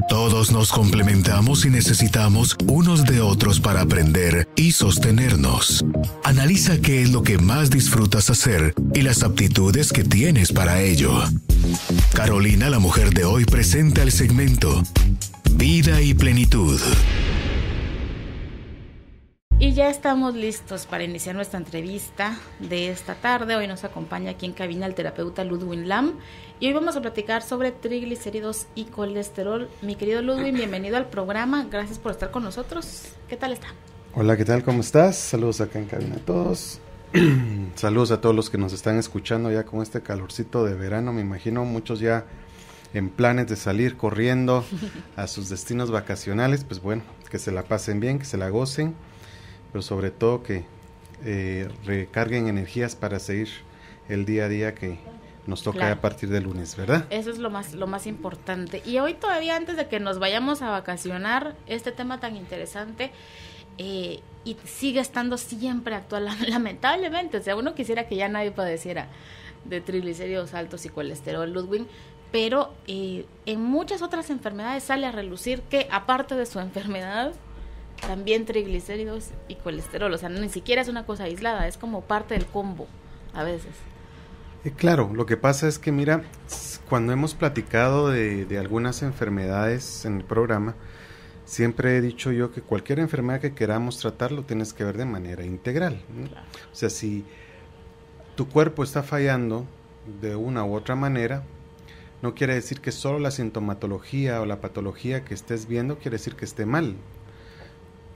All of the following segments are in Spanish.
Todos nos complementamos y necesitamos unos de otros para aprender y sostenernos. Analiza qué es lo que más disfrutas hacer y las aptitudes que tienes para ello. Carolina, la mujer de hoy, presenta el segmento Vida y Plenitud. Y ya estamos listos para iniciar nuestra entrevista de esta tarde. Hoy nos acompaña aquí en cabina el terapeuta Ludwin Lam y hoy vamos a platicar sobre triglicéridos y colesterol. Mi querido Ludwin, bienvenido al programa. Gracias por estar con nosotros. ¿Qué tal está? Hola, ¿qué tal? ¿Cómo estás? Saludos acá en cabina a todos. Saludos a todos los que nos están escuchando ya con este calorcito de verano. Me imagino muchos ya en planes de salir corriendo a sus destinos vacacionales. Pues bueno, que se la pasen bien, que se la gocen, pero sobre todo que recarguen energías para seguir el día a día que nos toca, claro, a partir del lunes, ¿verdad? Eso es lo más importante. Y hoy todavía, antes de que nos vayamos a vacacionar, este tema tan interesante y sigue estando siempre actual, lamentablemente. O sea, uno quisiera que ya nadie padeciera de triglicéridos altos y colesterol, Ludwin, pero en muchas otras enfermedades sale a relucir que, aparte de su enfermedad, también triglicéridos y colesterol. O sea, ni siquiera es una cosa aislada, es como parte del combo a veces. Claro, lo que pasa es que, mira, cuando hemos platicado de algunas enfermedades en el programa, siempre he dicho yo que cualquier enfermedad que queramos tratar lo tienes que ver de manera integral, ¿no? Claro. O sea, si tu cuerpo está fallando de una u otra manera, no quiere decir que solo la sintomatología o la patología que estés viendo quiere decir que esté mal,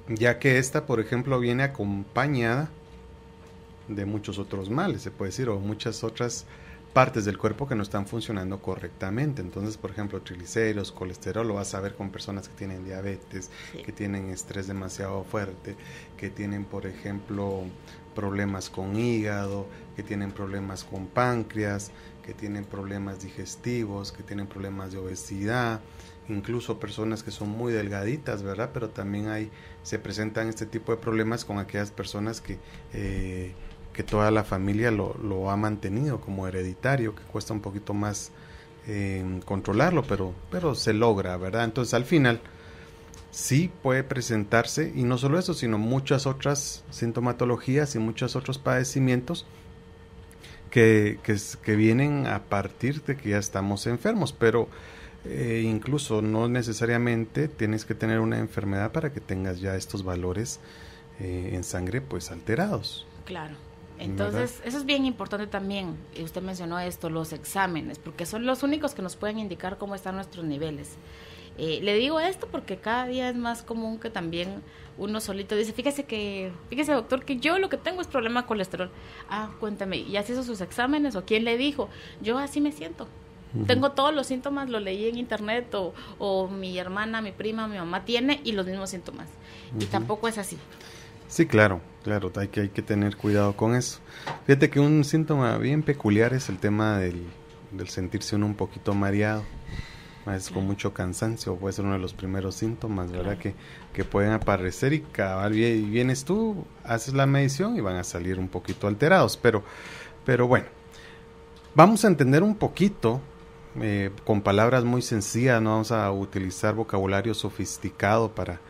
ya que esta, por ejemplo, viene acompañada de muchos otros males, se puede decir, o muchas otras partes del cuerpo que no están funcionando correctamente. Entonces, por ejemplo, triglicéridos, colesterol, lo vas a ver con personas que tienen diabetes, sí, que tienen estrés demasiado fuerte, que tienen, por ejemplo, problemas con hígado, que tienen problemas con páncreas, que tienen problemas digestivos, que tienen problemas de obesidad, incluso personas que son muy delgaditas, ¿verdad? Pero también se presentan este tipo de problemas con aquellas personas que toda la familia lo ha mantenido como hereditario, que cuesta un poquito más controlarlo, pero se logra, ¿verdad? Entonces, al final, sí puede presentarse, y no solo eso, sino muchas otras sintomatologías y muchos otros padecimientos que vienen a partir de que ya estamos enfermos, pero incluso no necesariamente tienes que tener una enfermedad para que tengas ya estos valores en sangre pues alterados. Claro. Entonces, ¿verdad? Eso es bien importante también, y usted mencionó esto, los exámenes, porque son los únicos que nos pueden indicar cómo están nuestros niveles. Le digo esto porque cada día es más común que también uno solito dice, fíjese doctor, que yo lo que tengo es problema de colesterol. Cuéntame, ¿ya se hizo sus exámenes o quién le dijo? Yo así me siento. Uh-huh. Tengo todos los síntomas, lo leí en internet o mi hermana, mi prima, mi mamá tiene y los mismos síntomas. Uh-huh. Y tampoco es así. Sí, claro, hay que tener cuidado con eso. Fíjate que un síntoma bien peculiar es el tema del sentirse uno un poquito mareado, es con mucho cansancio, puede ser uno de los primeros síntomas, ¿verdad? Que pueden aparecer y cabal vienes tú, haces la medición y van a salir un poquito alterados, pero bueno, vamos a entender un poquito con palabras muy sencillas, no vamos a utilizar vocabulario sofisticado para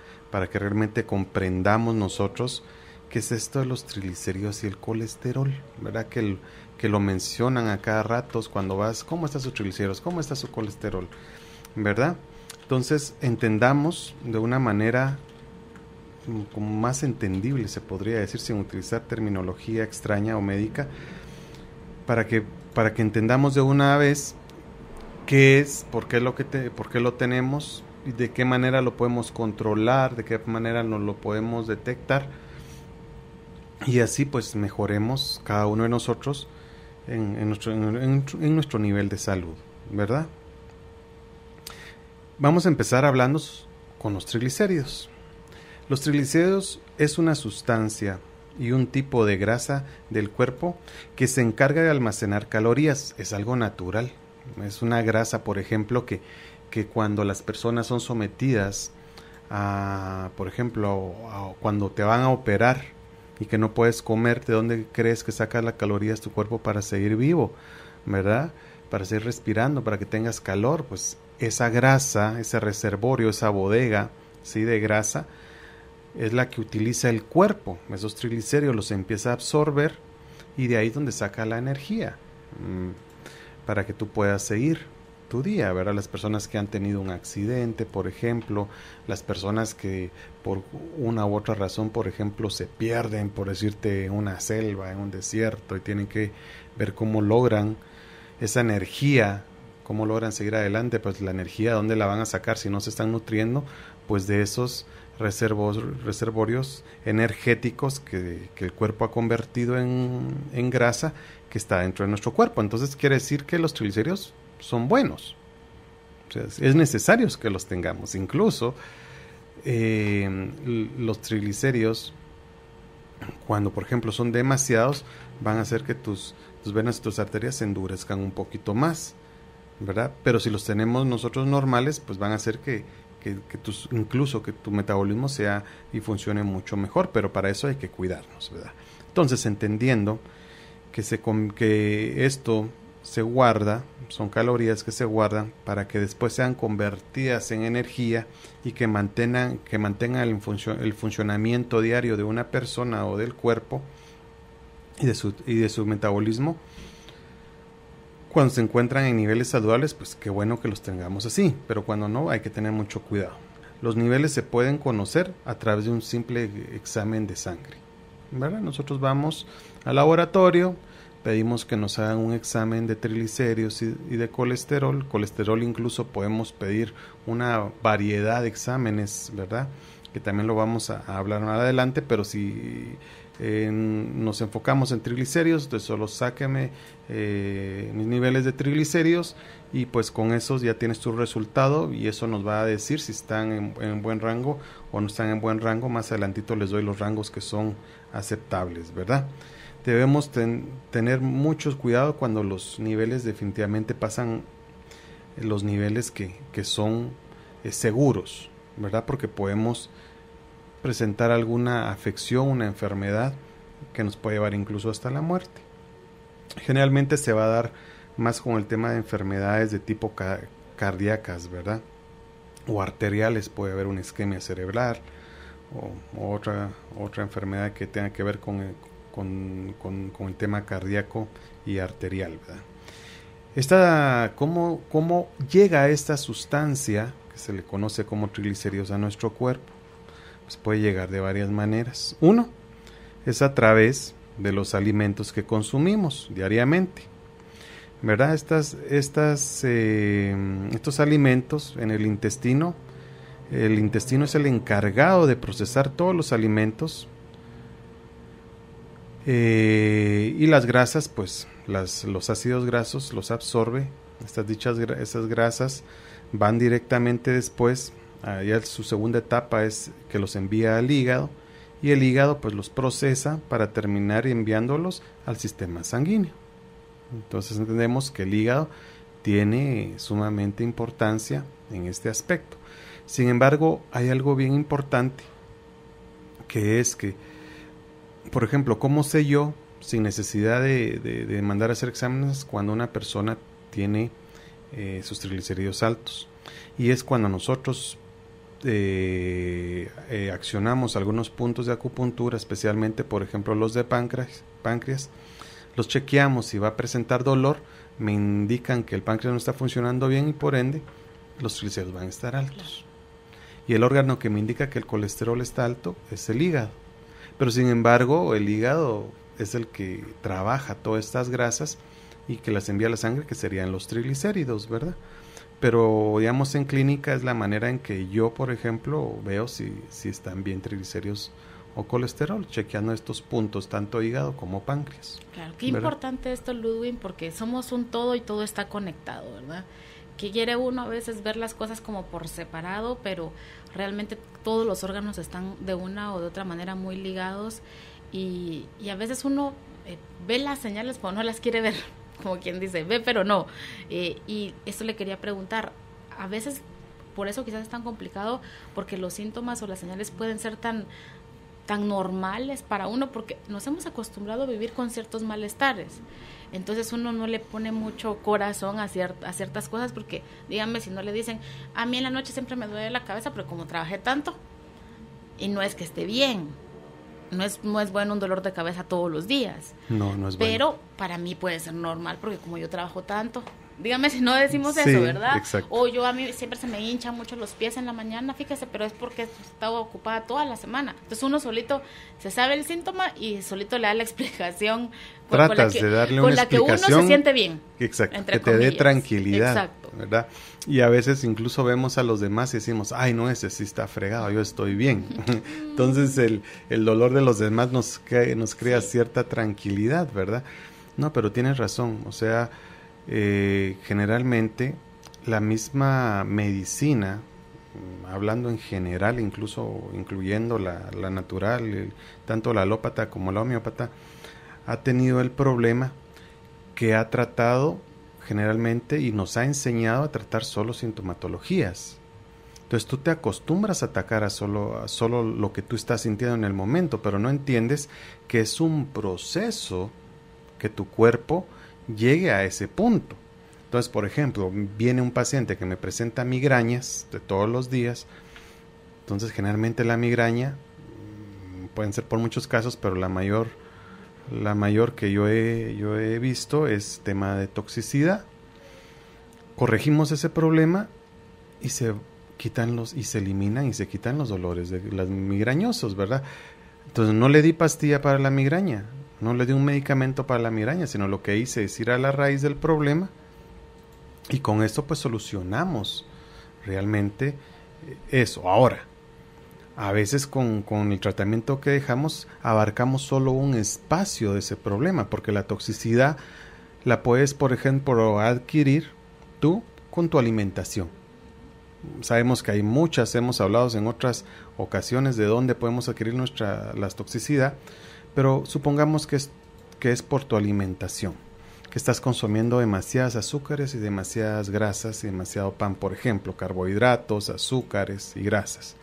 que realmente comprendamos nosotros qué es esto de los triglicéridos y el colesterol, ¿verdad? Que lo mencionan a cada rato cuando vas, ¿cómo está su triglicéridos? ¿Cómo está su colesterol? ¿Verdad? Entonces, entendamos de una manera como más entendible, se podría decir, sin utilizar terminología extraña o médica, para que entendamos de una vez qué es, por qué lo tenemos, y de qué manera lo podemos controlar, de qué manera nos lo podemos detectar, y así pues mejoremos cada uno de nosotros en nuestro nivel de salud, ¿verdad? Vamos a empezar hablando con los triglicéridos. Los triglicéridos es una sustancia y un tipo de grasa del cuerpo que se encarga de almacenar calorías, es algo natural, es una grasa, por ejemplo, que cuando las personas son sometidas por ejemplo, cuando te van a operar y que no puedes comer, ¿de dónde crees que sacas las calorías tu cuerpo para seguir vivo? ¿Verdad? Para seguir respirando, para que tengas calor, pues esa grasa, ese reservorio, esa bodega, ¿sí?, de grasa, es la que utiliza el cuerpo. Esos triglicéridos los empieza a absorber y de ahí es donde saca la energía para que tú puedas seguir tu día, ¿verdad? Las personas que han tenido un accidente, por ejemplo, las personas que por una u otra razón, por ejemplo, se pierden, por decirte, en una selva, en un desierto, y tienen que ver cómo logran esa energía, cómo logran seguir adelante. Pues la energía, ¿dónde la van a sacar si no se están nutriendo? Pues de esos reservorios energéticos que el cuerpo ha convertido en grasa, que está dentro de nuestro cuerpo. Entonces quiere decir que los triglicéridos son buenos. O sea, es necesario que los tengamos. Incluso los triglicéridos, cuando por ejemplo son demasiados, van a hacer que tus venas y tus arterias se endurezcan un poquito más, ¿verdad? Pero si los tenemos nosotros normales, pues van a hacer que incluso que tu metabolismo sea y funcione mucho mejor, pero para eso hay que cuidarnos, ¿verdad? Entonces, entendiendo que esto se guarda, son calorías que se guardan para que después sean convertidas en energía y que mantengan el funcionamiento diario de una persona o del cuerpo y de su metabolismo. Cuando se encuentran en niveles saludables, pues qué bueno que los tengamos así, pero cuando no, hay que tener mucho cuidado. Los niveles se pueden conocer a través de un simple examen de sangre, ¿verdad? Nosotros vamos al laboratorio, pedimos que nos hagan un examen de triglicéridos y de colesterol. Colesterol incluso podemos pedir una variedad de exámenes, ¿verdad?, que también lo vamos a hablar más adelante, pero si nos enfocamos en triglicéridos, entonces solo sáqueme mis niveles de triglicéridos y pues con esos ya tienes tu resultado y eso nos va a decir si están en buen rango o no están en buen rango. Más adelantito les doy los rangos que son aceptables, ¿verdad? Debemos tener mucho cuidado cuando los niveles definitivamente pasan los niveles que son seguros, ¿verdad? Porque podemos presentar alguna afección, una enfermedad que nos puede llevar incluso hasta la muerte. Generalmente se va a dar más con el tema de enfermedades de tipo cardíacas, ¿verdad? O arteriales, puede haber una isquemia cerebral o otra enfermedad que tenga que ver con el tema cardíaco y arterial, ¿verdad? ¿Cómo llega esta sustancia que se le conoce como triglicéridos a nuestro cuerpo? Pues puede llegar de varias maneras. Uno es a través de los alimentos que consumimos diariamente, ¿verdad? Estos alimentos en el intestino es el encargado de procesar todos los alimentos y las grasas, pues los ácidos grasos los absorbe. Esas grasas van directamente después, ya su segunda etapa es que los envía al hígado y el hígado pues los procesa para terminar enviándolos al sistema sanguíneo. Entonces entendemos que el hígado tiene sumamente importancia en este aspecto. Sin embargo, hay algo bien importante, que es que, por ejemplo, ¿cómo sé yo, sin necesidad de mandar a hacer exámenes, cuando una persona tiene sus triglicéridos altos? Y es cuando nosotros accionamos algunos puntos de acupuntura, especialmente, por ejemplo, los de páncreas, los chequeamos. Si va a presentar dolor, me indican que el páncreas no está funcionando bien y por ende los triglicéridos van a estar altos. Y el órgano que me indica que el colesterol está alto es el hígado. Pero sin embargo, el hígado es el que trabaja todas estas grasas y que las envía a la sangre, que serían los triglicéridos, ¿verdad? Pero digamos, en clínica es la manera en que yo, por ejemplo, veo si están bien triglicéridos o colesterol, chequeando estos puntos, tanto hígado como páncreas. Claro, qué importante esto, Ludwig, porque somos un todo y todo está conectado, ¿verdad? Que quiere uno a veces ver las cosas como por separado, pero realmente todos los órganos están de una o de otra manera muy ligados y a veces uno ve las señales pero no las quiere ver, como quien dice, ve pero no. Y esto le quería preguntar, a veces por eso quizás es tan complicado, porque los síntomas o las señales pueden ser tan tan normales para uno, porque nos hemos acostumbrado a vivir con ciertos malestares. Entonces uno no le pone mucho corazón a ciertas cosas, porque díganme si no le dicen, a mí en la noche siempre me duele la cabeza, pero como trabajé tanto, y no es que esté bien, no es bueno un dolor de cabeza todos los días. No es bueno. Pero para mí puede ser normal, porque como yo trabajo tanto, dígame si no decimos sí, eso, ¿verdad? Exacto. O a mí siempre se me hinchan mucho los pies en la mañana, fíjese, pero es porque estaba ocupada toda la semana. Entonces uno solito se sabe el síntoma y solito le da la explicación Tratas de darle una explicación con la que uno se siente bien. Exacto, entre que te dé comillas. tranquilidad. Exacto. ¿Verdad? Y a veces incluso vemos a los demás y decimos, ay, no, ese sí está fregado, yo estoy bien. Entonces el dolor de los demás nos crea sí. cierta tranquilidad, ¿verdad? No, pero tienes razón, o sea, generalmente la misma medicina, hablando en general, incluso incluyendo la natural, tanto la alópata como la homeópata, ha tenido el problema que ha tratado generalmente y nos ha enseñado a tratar solo sintomatologías. Entonces tú te acostumbras a atacar a solo lo que tú estás sintiendo en el momento, pero no entiendes que es un proceso que tu cuerpo llegue a ese punto. Entonces, por ejemplo, viene un paciente que me presenta migrañas de todos los días. Entonces, generalmente la migraña pueden ser por muchos casos, pero la mayor que yo he visto es tema de toxicidad. Corregimos ese problema y se eliminan y se quitan los dolores de los migrañosos, ¿verdad? Entonces no le di pastilla para la migraña, no le di un medicamento para la migraña, sino lo que hice es ir a la raíz del problema y con esto pues solucionamos realmente eso. Ahora, a veces con el tratamiento que dejamos abarcamos solo un espacio de ese problema, porque la toxicidad la puedes, por ejemplo, adquirir tú con tu alimentación. Sabemos que hay muchas, hemos hablado en otras ocasiones de dónde podemos adquirir la toxicidad, pero supongamos que es por tu alimentación, que estás consumiendo demasiadas azúcares y demasiadas grasas y demasiado pan, por ejemplo, carbohidratos, azúcares y grasas.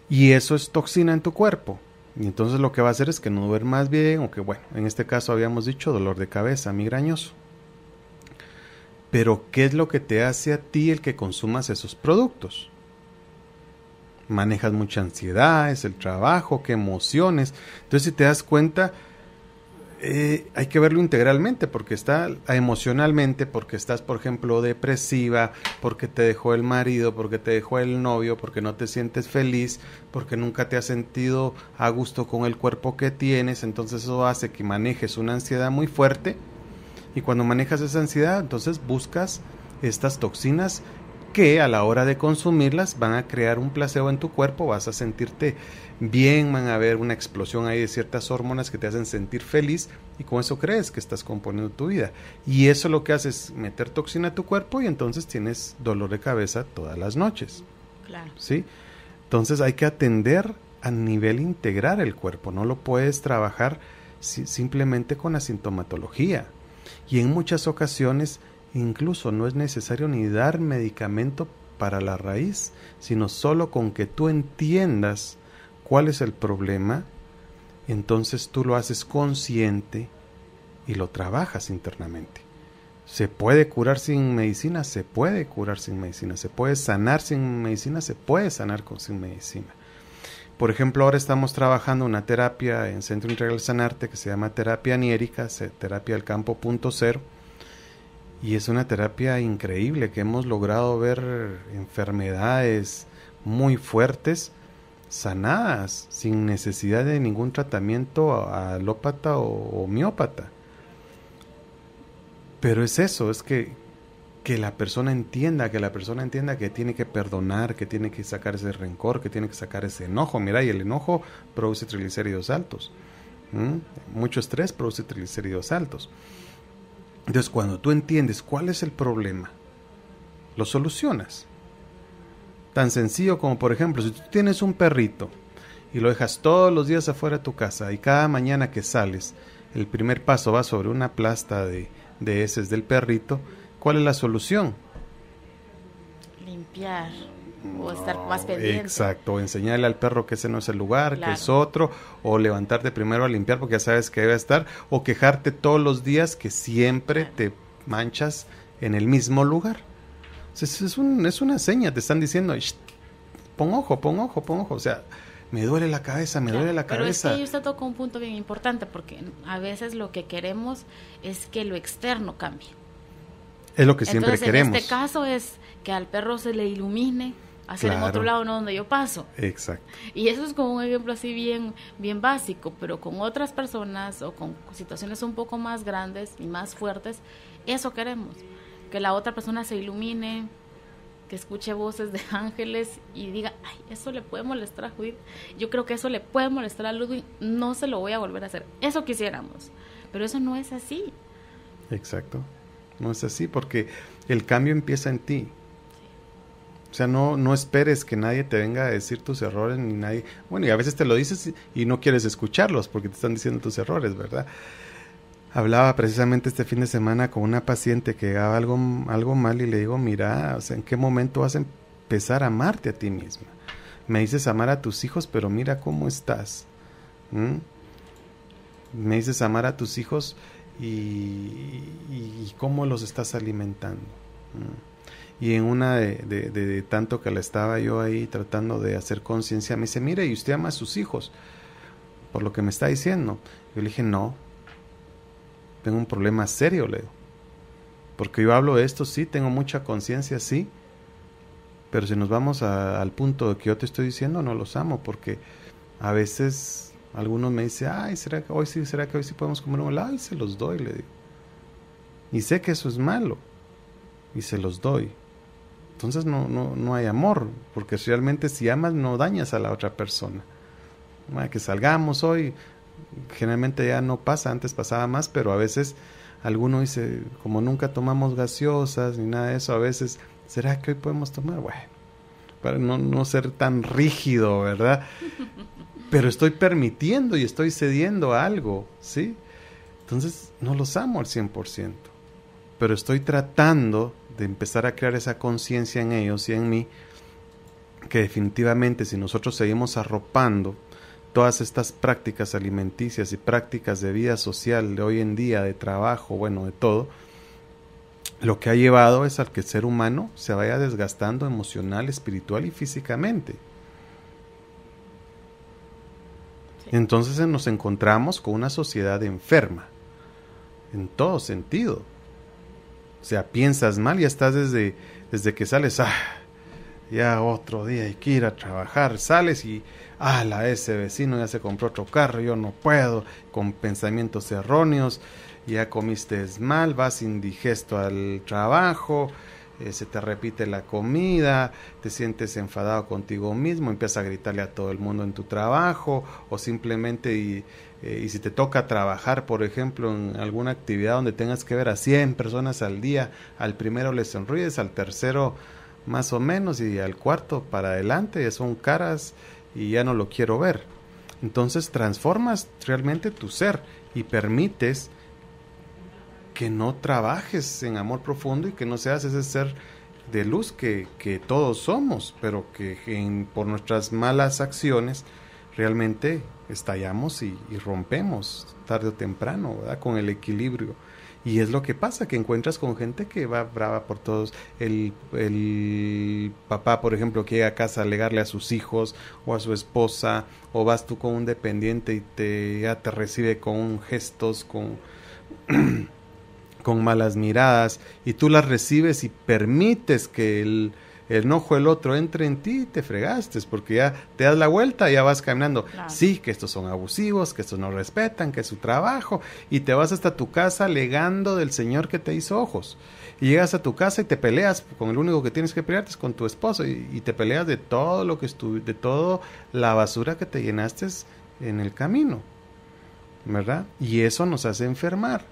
Y eso es toxina en tu cuerpo. Y entonces lo que va a hacer es que no duermas bien, o que, bueno, en este caso habíamos dicho dolor de cabeza, migrañoso. Pero ¿qué es lo que te hace a ti el que consumas esos productos? Manejas mucha ansiedad, es el trabajo, qué emociones. Entonces, si te das cuenta, hay que verlo integralmente, porque está emocionalmente, porque estás, por ejemplo, depresiva, porque te dejó el marido, porque te dejó el novio, porque no te sientes feliz, porque nunca te has sentido a gusto con el cuerpo que tienes. Entonces eso hace que manejes una ansiedad muy fuerte, y cuando manejas esa ansiedad, entonces buscas estas toxinas que a la hora de consumirlas van a crear un placebo en tu cuerpo, vas a sentirte bien, van a haber una explosión ahí de ciertas hormonas que te hacen sentir feliz, y con eso crees que estás componiendo tu vida. Y eso lo que hace es meter toxina a tu cuerpo, y entonces tienes dolor de cabeza todas las noches. Claro. ¿Sí? Entonces hay que atender a nivel integral el cuerpo, no lo puedes trabajar simplemente con la sintomatología. Y en muchas ocasiones incluso no es necesario ni dar medicamento para la raíz, sino solo con que tú entiendas cuál es el problema, entonces tú lo haces consciente y lo trabajas internamente. ¿Se puede curar sin medicina? Se puede curar sin medicina. ¿Se puede sanar sin medicina? Se puede sanar sin medicina. Por ejemplo, ahora estamos trabajando una terapia en Centro Integral Sanarte que se llama terapia aniérica, terapia del campo punto cero, y es una terapia increíble que hemos logrado ver enfermedades muy fuertes sanadas sin necesidad de ningún tratamiento alópata o homeópata. Pero es eso, es que la persona entienda que tiene que perdonar, que tiene que sacar ese rencor, que tiene que sacar ese enojo. Mira, y el enojo produce triglicéridos altos. Mucho estrés produce triglicéridos altos. Entonces, cuando tú entiendes cuál es el problema, lo solucionas. Tan sencillo como, por ejemplo, si tú tienes un perrito y lo dejas todos los días afuera de tu casa, y cada mañana que sales, el primer paso va sobre una plasta de heces del perrito, ¿cuál es la solución? Limpiar. o estar más pendiente. Exacto, enseñarle al perro que ese no es el lugar, claro, que es otro, o levantarte primero a limpiar porque ya sabes que debe estar, o quejarte todos los días que siempre claro, te manchas en el mismo lugar. Entonces, es una seña, te están diciendo, pon ojo, o sea, me duele la cabeza, me duele la cabeza. Pero es que usted tocó un punto bien importante, porque a veces lo que queremos es que lo externo cambie. Es lo que siempre queremos. En este caso es que al perro se le ilumine, hacer claro, en otro lado, no donde yo paso. Exacto. Y eso es como un ejemplo así bien básico, pero con otras personas o con situaciones un poco más grandes y más fuertes, eso queremos, que la otra persona se ilumine, que escuche voces de ángeles y diga, ay, eso le puede molestar a Judith, yo creo que eso le puede molestar a Ludwig, no se lo voy a volver a hacer. Eso quisiéramos, pero eso no es así. Exacto, no es así porque el cambio empieza en ti. O sea, no esperes que nadie te venga a decir tus errores, ni nadie... Bueno, y a veces te lo dices y no quieres escucharlos porque te están diciendo tus errores, ¿verdad? Hablaba precisamente este fin de semana con una paciente que haga algo mal y le digo, mira, o sea, ¿en qué momento vas a empezar a amarte a ti misma? Me dices amar a tus hijos, pero mira cómo estás. Me dices amar a tus hijos y cómo los estás alimentando. Y en una de tanto que la estaba yo ahí tratando de hacer conciencia, me dice, mire, ¿y usted ama a sus hijos? Por lo que me está diciendo. Yo le dije, no. Tengo un problema serio, Leo. Porque yo hablo de esto, sí, tengo mucha conciencia, sí. Pero si nos vamos al punto de que yo te estoy diciendo, no los amo. Porque a veces algunos me dicen, ay, ¿será que hoy sí podemos comer un helado? Y se los doy, le digo. Y sé que eso es malo. Y se los doy. Entonces no hay amor. Porque realmente si amas, no dañas a la otra persona. Que salgamos hoy... Generalmente ya no pasa, antes pasaba más, pero a veces alguno dice, como nunca tomamos gaseosas ni nada de eso, a veces, ¿será que hoy podemos tomar? Bueno, para no ser tan rígido, ¿verdad? Pero estoy permitiendo y estoy cediendo a algo, ¿sí? Entonces no los amo al 100%, pero estoy tratando de empezar a crear esa conciencia en ellos y en mí, que definitivamente si nosotros seguimos arropando todas estas prácticas alimenticias y prácticas de vida social de hoy en día, de trabajo, bueno, de todo, lo que ha llevado es al que el ser humano se vaya desgastando emocional, espiritual y físicamente. Sí. Entonces nos encontramos con una sociedad enferma, en todo sentido. O sea, piensas mal y estás desde que sales, ya otro día hay que ir a trabajar, sales y ese vecino ya se compró otro carro, yo no puedo, con pensamientos erróneos, ya comiste mal, vas indigesto al trabajo, se te repite la comida, te sientes enfadado contigo mismo, empiezas a gritarle a todo el mundo en tu trabajo, o simplemente y si te toca trabajar, por ejemplo, en alguna actividad donde tengas que ver a 100 personas al día, al primero le sonríes, al tercero más o menos, y al cuarto para adelante son caras y ya no lo quiero ver. Entonces transformas realmente tu ser y permites que no trabajes en amor profundo y que no seas ese ser de luz que todos somos, pero que por nuestras malas acciones realmente estallamos y rompemos tarde o temprano, ¿verdad? Con el equilibrio. Y es lo que pasa, que encuentras con gente que va brava por todos. El papá, por ejemplo, que llega a casa a alegarle a sus hijos o a su esposa, o vas tú con un dependiente y ya te recibe con gestos, con malas miradas, y tú las recibes y permites que el enojo del otro entre en ti y te fregaste, porque ya te das la vuelta y ya vas caminando. Claro. Sí, que estos son abusivos, que estos no respetan, que es su trabajo, y te vas hasta tu casa alegando del Señor que te hizo ojos. Y llegas a tu casa y te peleas, con el único que tienes que pelearte es con tu esposo, y te peleas de todo lo que de toda la basura que te llenaste en el camino, ¿verdad? Y eso nos hace enfermar.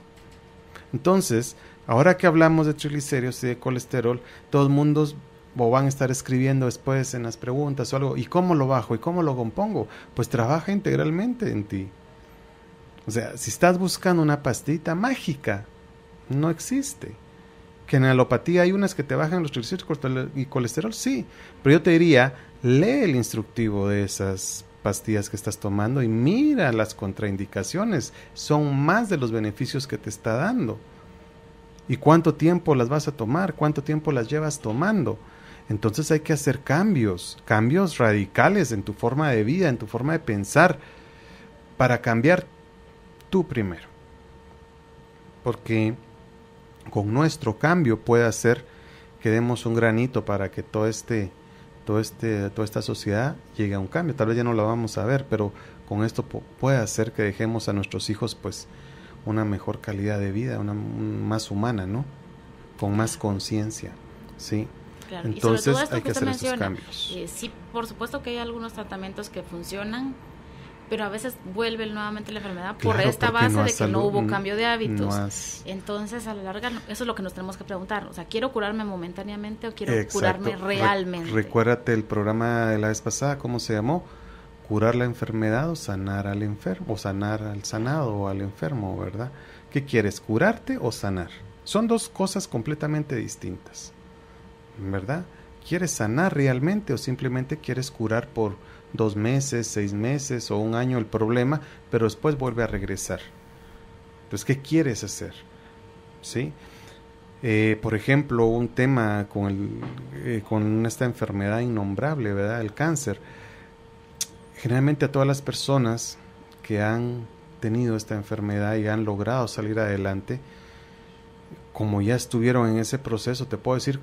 Entonces, ahora que hablamos de triglicéridos y de colesterol, todo el mundo o van a estar escribiendo después en las preguntas o algo, ¿y cómo lo bajo? ¿Y cómo lo compongo? Pues trabaja integralmente en ti. O sea, si estás buscando una pastita mágica, no existe. Que en alopatía hay unas que te bajan los triglicéridos y colesterol, sí, pero yo te diría, lee el instructivo de esas pastillas que estás tomando y mira las contraindicaciones, son más de los beneficios que te está dando. ¿Y cuánto tiempo las vas a tomar? ¿Cuánto tiempo las llevas tomando? Entonces hay que hacer cambios radicales en tu forma de vida, en tu forma de pensar, para cambiar tú primero. Porque con nuestro cambio puede hacer que demos un granito para que toda esta sociedad llegue a un cambio. Tal vez ya no lo vamos a ver, pero con esto puede hacer que dejemos a nuestros hijos pues una mejor calidad de vida, más humana, ¿no? Con más conciencia, ¿sí? Claro. Entonces hay que hacer esos cambios. Sí, por supuesto que hay algunos tratamientos que funcionan, pero a veces vuelve nuevamente la enfermedad por esta base de que no hubo cambio de hábitos. Entonces, a la larga, eso es lo que nos tenemos que preguntar. O sea, ¿quiero curarme momentáneamente o quiero curarme realmente? Recuérdate el programa de la vez pasada, ¿cómo se llamó? Curar la enfermedad o sanar al enfermo, o sanar al sanado o al enfermo, ¿verdad? ¿Qué quieres, curarte o sanar? Son dos cosas completamente distintas, ¿verdad? ¿Quieres sanar realmente o simplemente quieres curar por 2 meses, 6 meses o 1 año el problema, pero después vuelve a regresar? Entonces, ¿qué quieres hacer? ¿Sí? Por ejemplo, un tema con esta enfermedad innombrable, ¿verdad? El cáncer. Generalmente a todas las personas que han tenido esta enfermedad y han logrado salir adelante, como ya estuvieron en ese proceso, te puedo decir,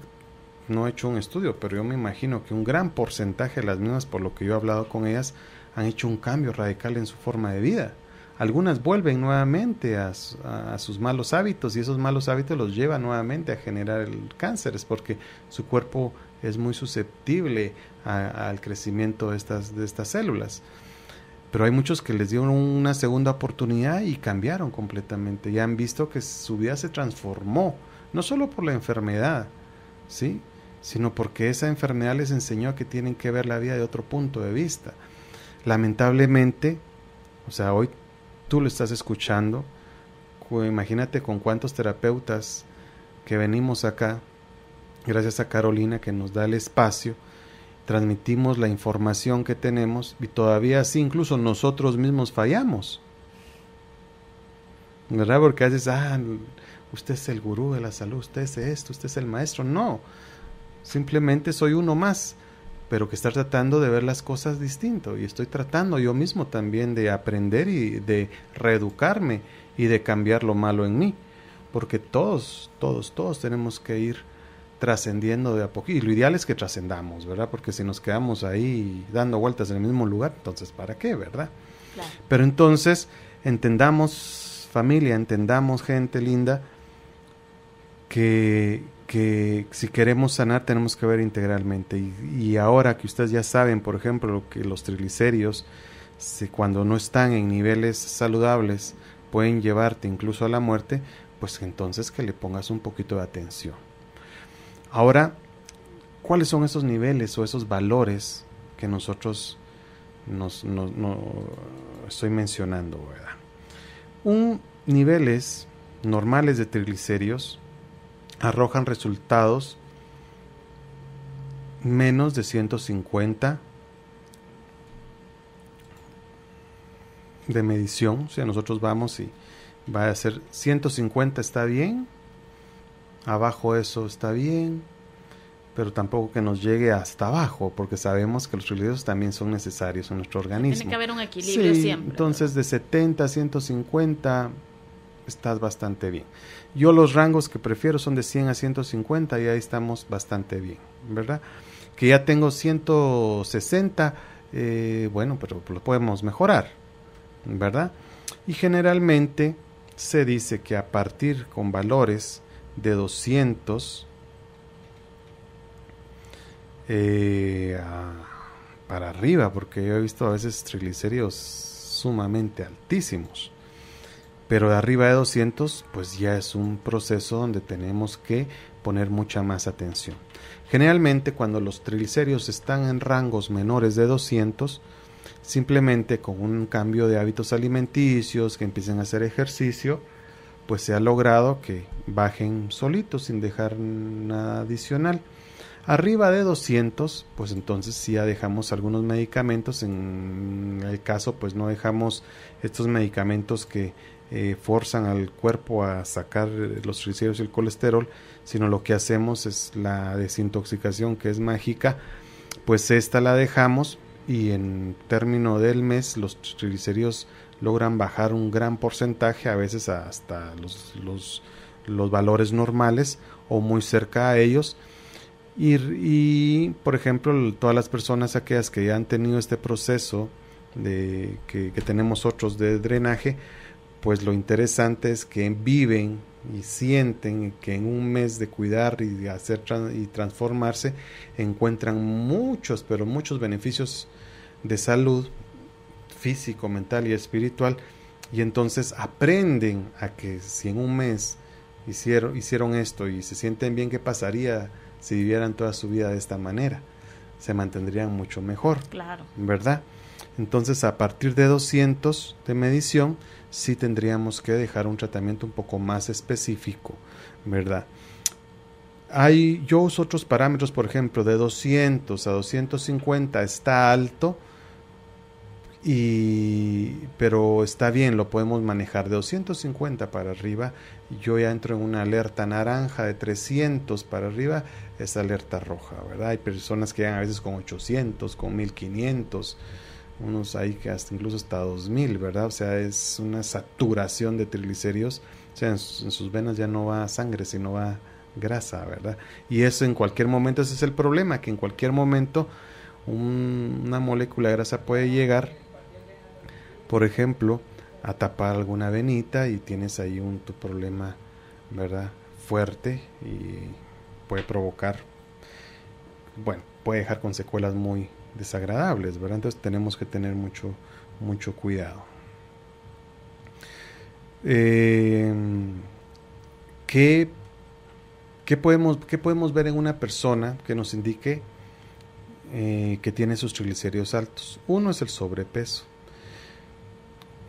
no he hecho un estudio, pero yo me imagino que un gran porcentaje de las mismas, por lo que yo he hablado con ellas, han hecho un cambio radical en su forma de vida. Algunas vuelven nuevamente a sus malos hábitos y esos malos hábitos los llevan nuevamente a generar el cáncer, es porque su cuerpo es muy susceptible al crecimiento de estas células. Pero hay muchos que les dieron una segunda oportunidad y cambiaron completamente. Ya han visto que su vida se transformó, no solo por la enfermedad, ¿sí?, sino porque esa enfermedad les enseñó que tienen que ver la vida de otro punto de vista. Lamentablemente, o sea, hoy tú lo estás escuchando, imagínate con cuántos terapeutas que venimos acá, gracias a Carolina que nos da el espacio, transmitimos la información que tenemos y todavía así incluso nosotros mismos fallamos, ¿verdad? Porque a veces, usted es el gurú de la salud, usted es esto, usted es el maestro. No, simplemente soy uno más, pero que está tratando de ver las cosas distinto, y estoy tratando yo mismo también de aprender y de reeducarme y de cambiar lo malo en mí, porque todos tenemos que ir trascendiendo de a poquito, y lo ideal es que trascendamos, ¿verdad? Porque si nos quedamos ahí dando vueltas en el mismo lugar, entonces ¿para qué, verdad? Claro. Pero entonces entendamos, familia, entendamos, gente linda, que si queremos sanar tenemos que ver integralmente, y ahora que ustedes ya saben, por ejemplo, que los triglicéridos, cuando no están en niveles saludables, pueden llevarte incluso a la muerte, pues entonces que le pongas un poquito de atención. Ahora, ¿cuáles son esos niveles o esos valores que nosotros estoy mencionando, verdad? Niveles normales de triglicéridos arrojan resultados menos de 150 de medición. O sea, nosotros vamos y va a ser 150 está bien, abajo eso está bien, pero tampoco que nos llegue hasta abajo, porque sabemos que los triglicéridos también son necesarios en nuestro organismo. Tiene que haber un equilibrio siempre. Entonces, de 70 a 150 estás bastante bien. Yo los rangos que prefiero son de 100 a 150 y ahí estamos bastante bien, ¿verdad? Que ya tengo 160, bueno, pero lo podemos mejorar, ¿verdad? Y generalmente se dice que a partir con valores de 200 para arriba, porque yo he visto a veces triglicéridos sumamente altísimos, pero de arriba de 200 pues ya es un proceso donde tenemos que poner mucha más atención. Generalmente cuando los triglicéridos están en rangos menores de 200, simplemente con un cambio de hábitos alimenticios, que empiecen a hacer ejercicio, pues se ha logrado que bajen solitos sin dejar nada adicional. Arriba de 200, pues entonces sí ya dejamos algunos medicamentos. En el caso, pues no dejamos estos medicamentos que forzan al cuerpo a sacar los triglicéridos y el colesterol, sino lo que hacemos es la desintoxicación, que es mágica. Pues esta la dejamos y en término del mes los triglicéridos logran bajar un gran porcentaje, a veces hasta los valores normales o muy cerca a ellos. Y por ejemplo, todas las personas aquellas que ya han tenido este proceso de que tenemos otros de drenaje, pues lo interesante es que viven y sienten que en un mes de cuidar y de hacer y transformarse encuentran muchos, pero muchos beneficios de salud físico, mental y espiritual, y entonces aprenden a que si en un mes hicieron esto y se sienten bien, ¿qué pasaría si vivieran toda su vida de esta manera? Se mantendrían mucho mejor, claro, ¿verdad? Entonces, a partir de 200 de medición, sí tendríamos que dejar un tratamiento un poco más específico, ¿verdad? Yo uso otros parámetros, por ejemplo, de 200 a 250 está alto, pero está bien, lo podemos manejar. De 250 para arriba, yo ya entro en una alerta naranja. De 300 para arriba es alerta roja, ¿verdad? Hay personas que llegan a veces con 800, con 1500, unos hay que incluso hasta 2000, ¿verdad? O sea, es una saturación de triglicéridos. O sea, en sus venas ya no va sangre, sino va grasa, ¿verdad? Y eso en cualquier momento, ese es el problema, que en cualquier momento una molécula de grasa puede llegar, por ejemplo, a tapar alguna venita y tienes ahí tu problema, ¿verdad?, fuerte, y puede provocar, bueno, puede dejar con secuelas muy desagradables, ¿verdad? Entonces tenemos que tener mucho cuidado. ¿Qué podemos ver en una persona que nos indique que tiene sus triglicéridos altos? Uno es el sobrepeso.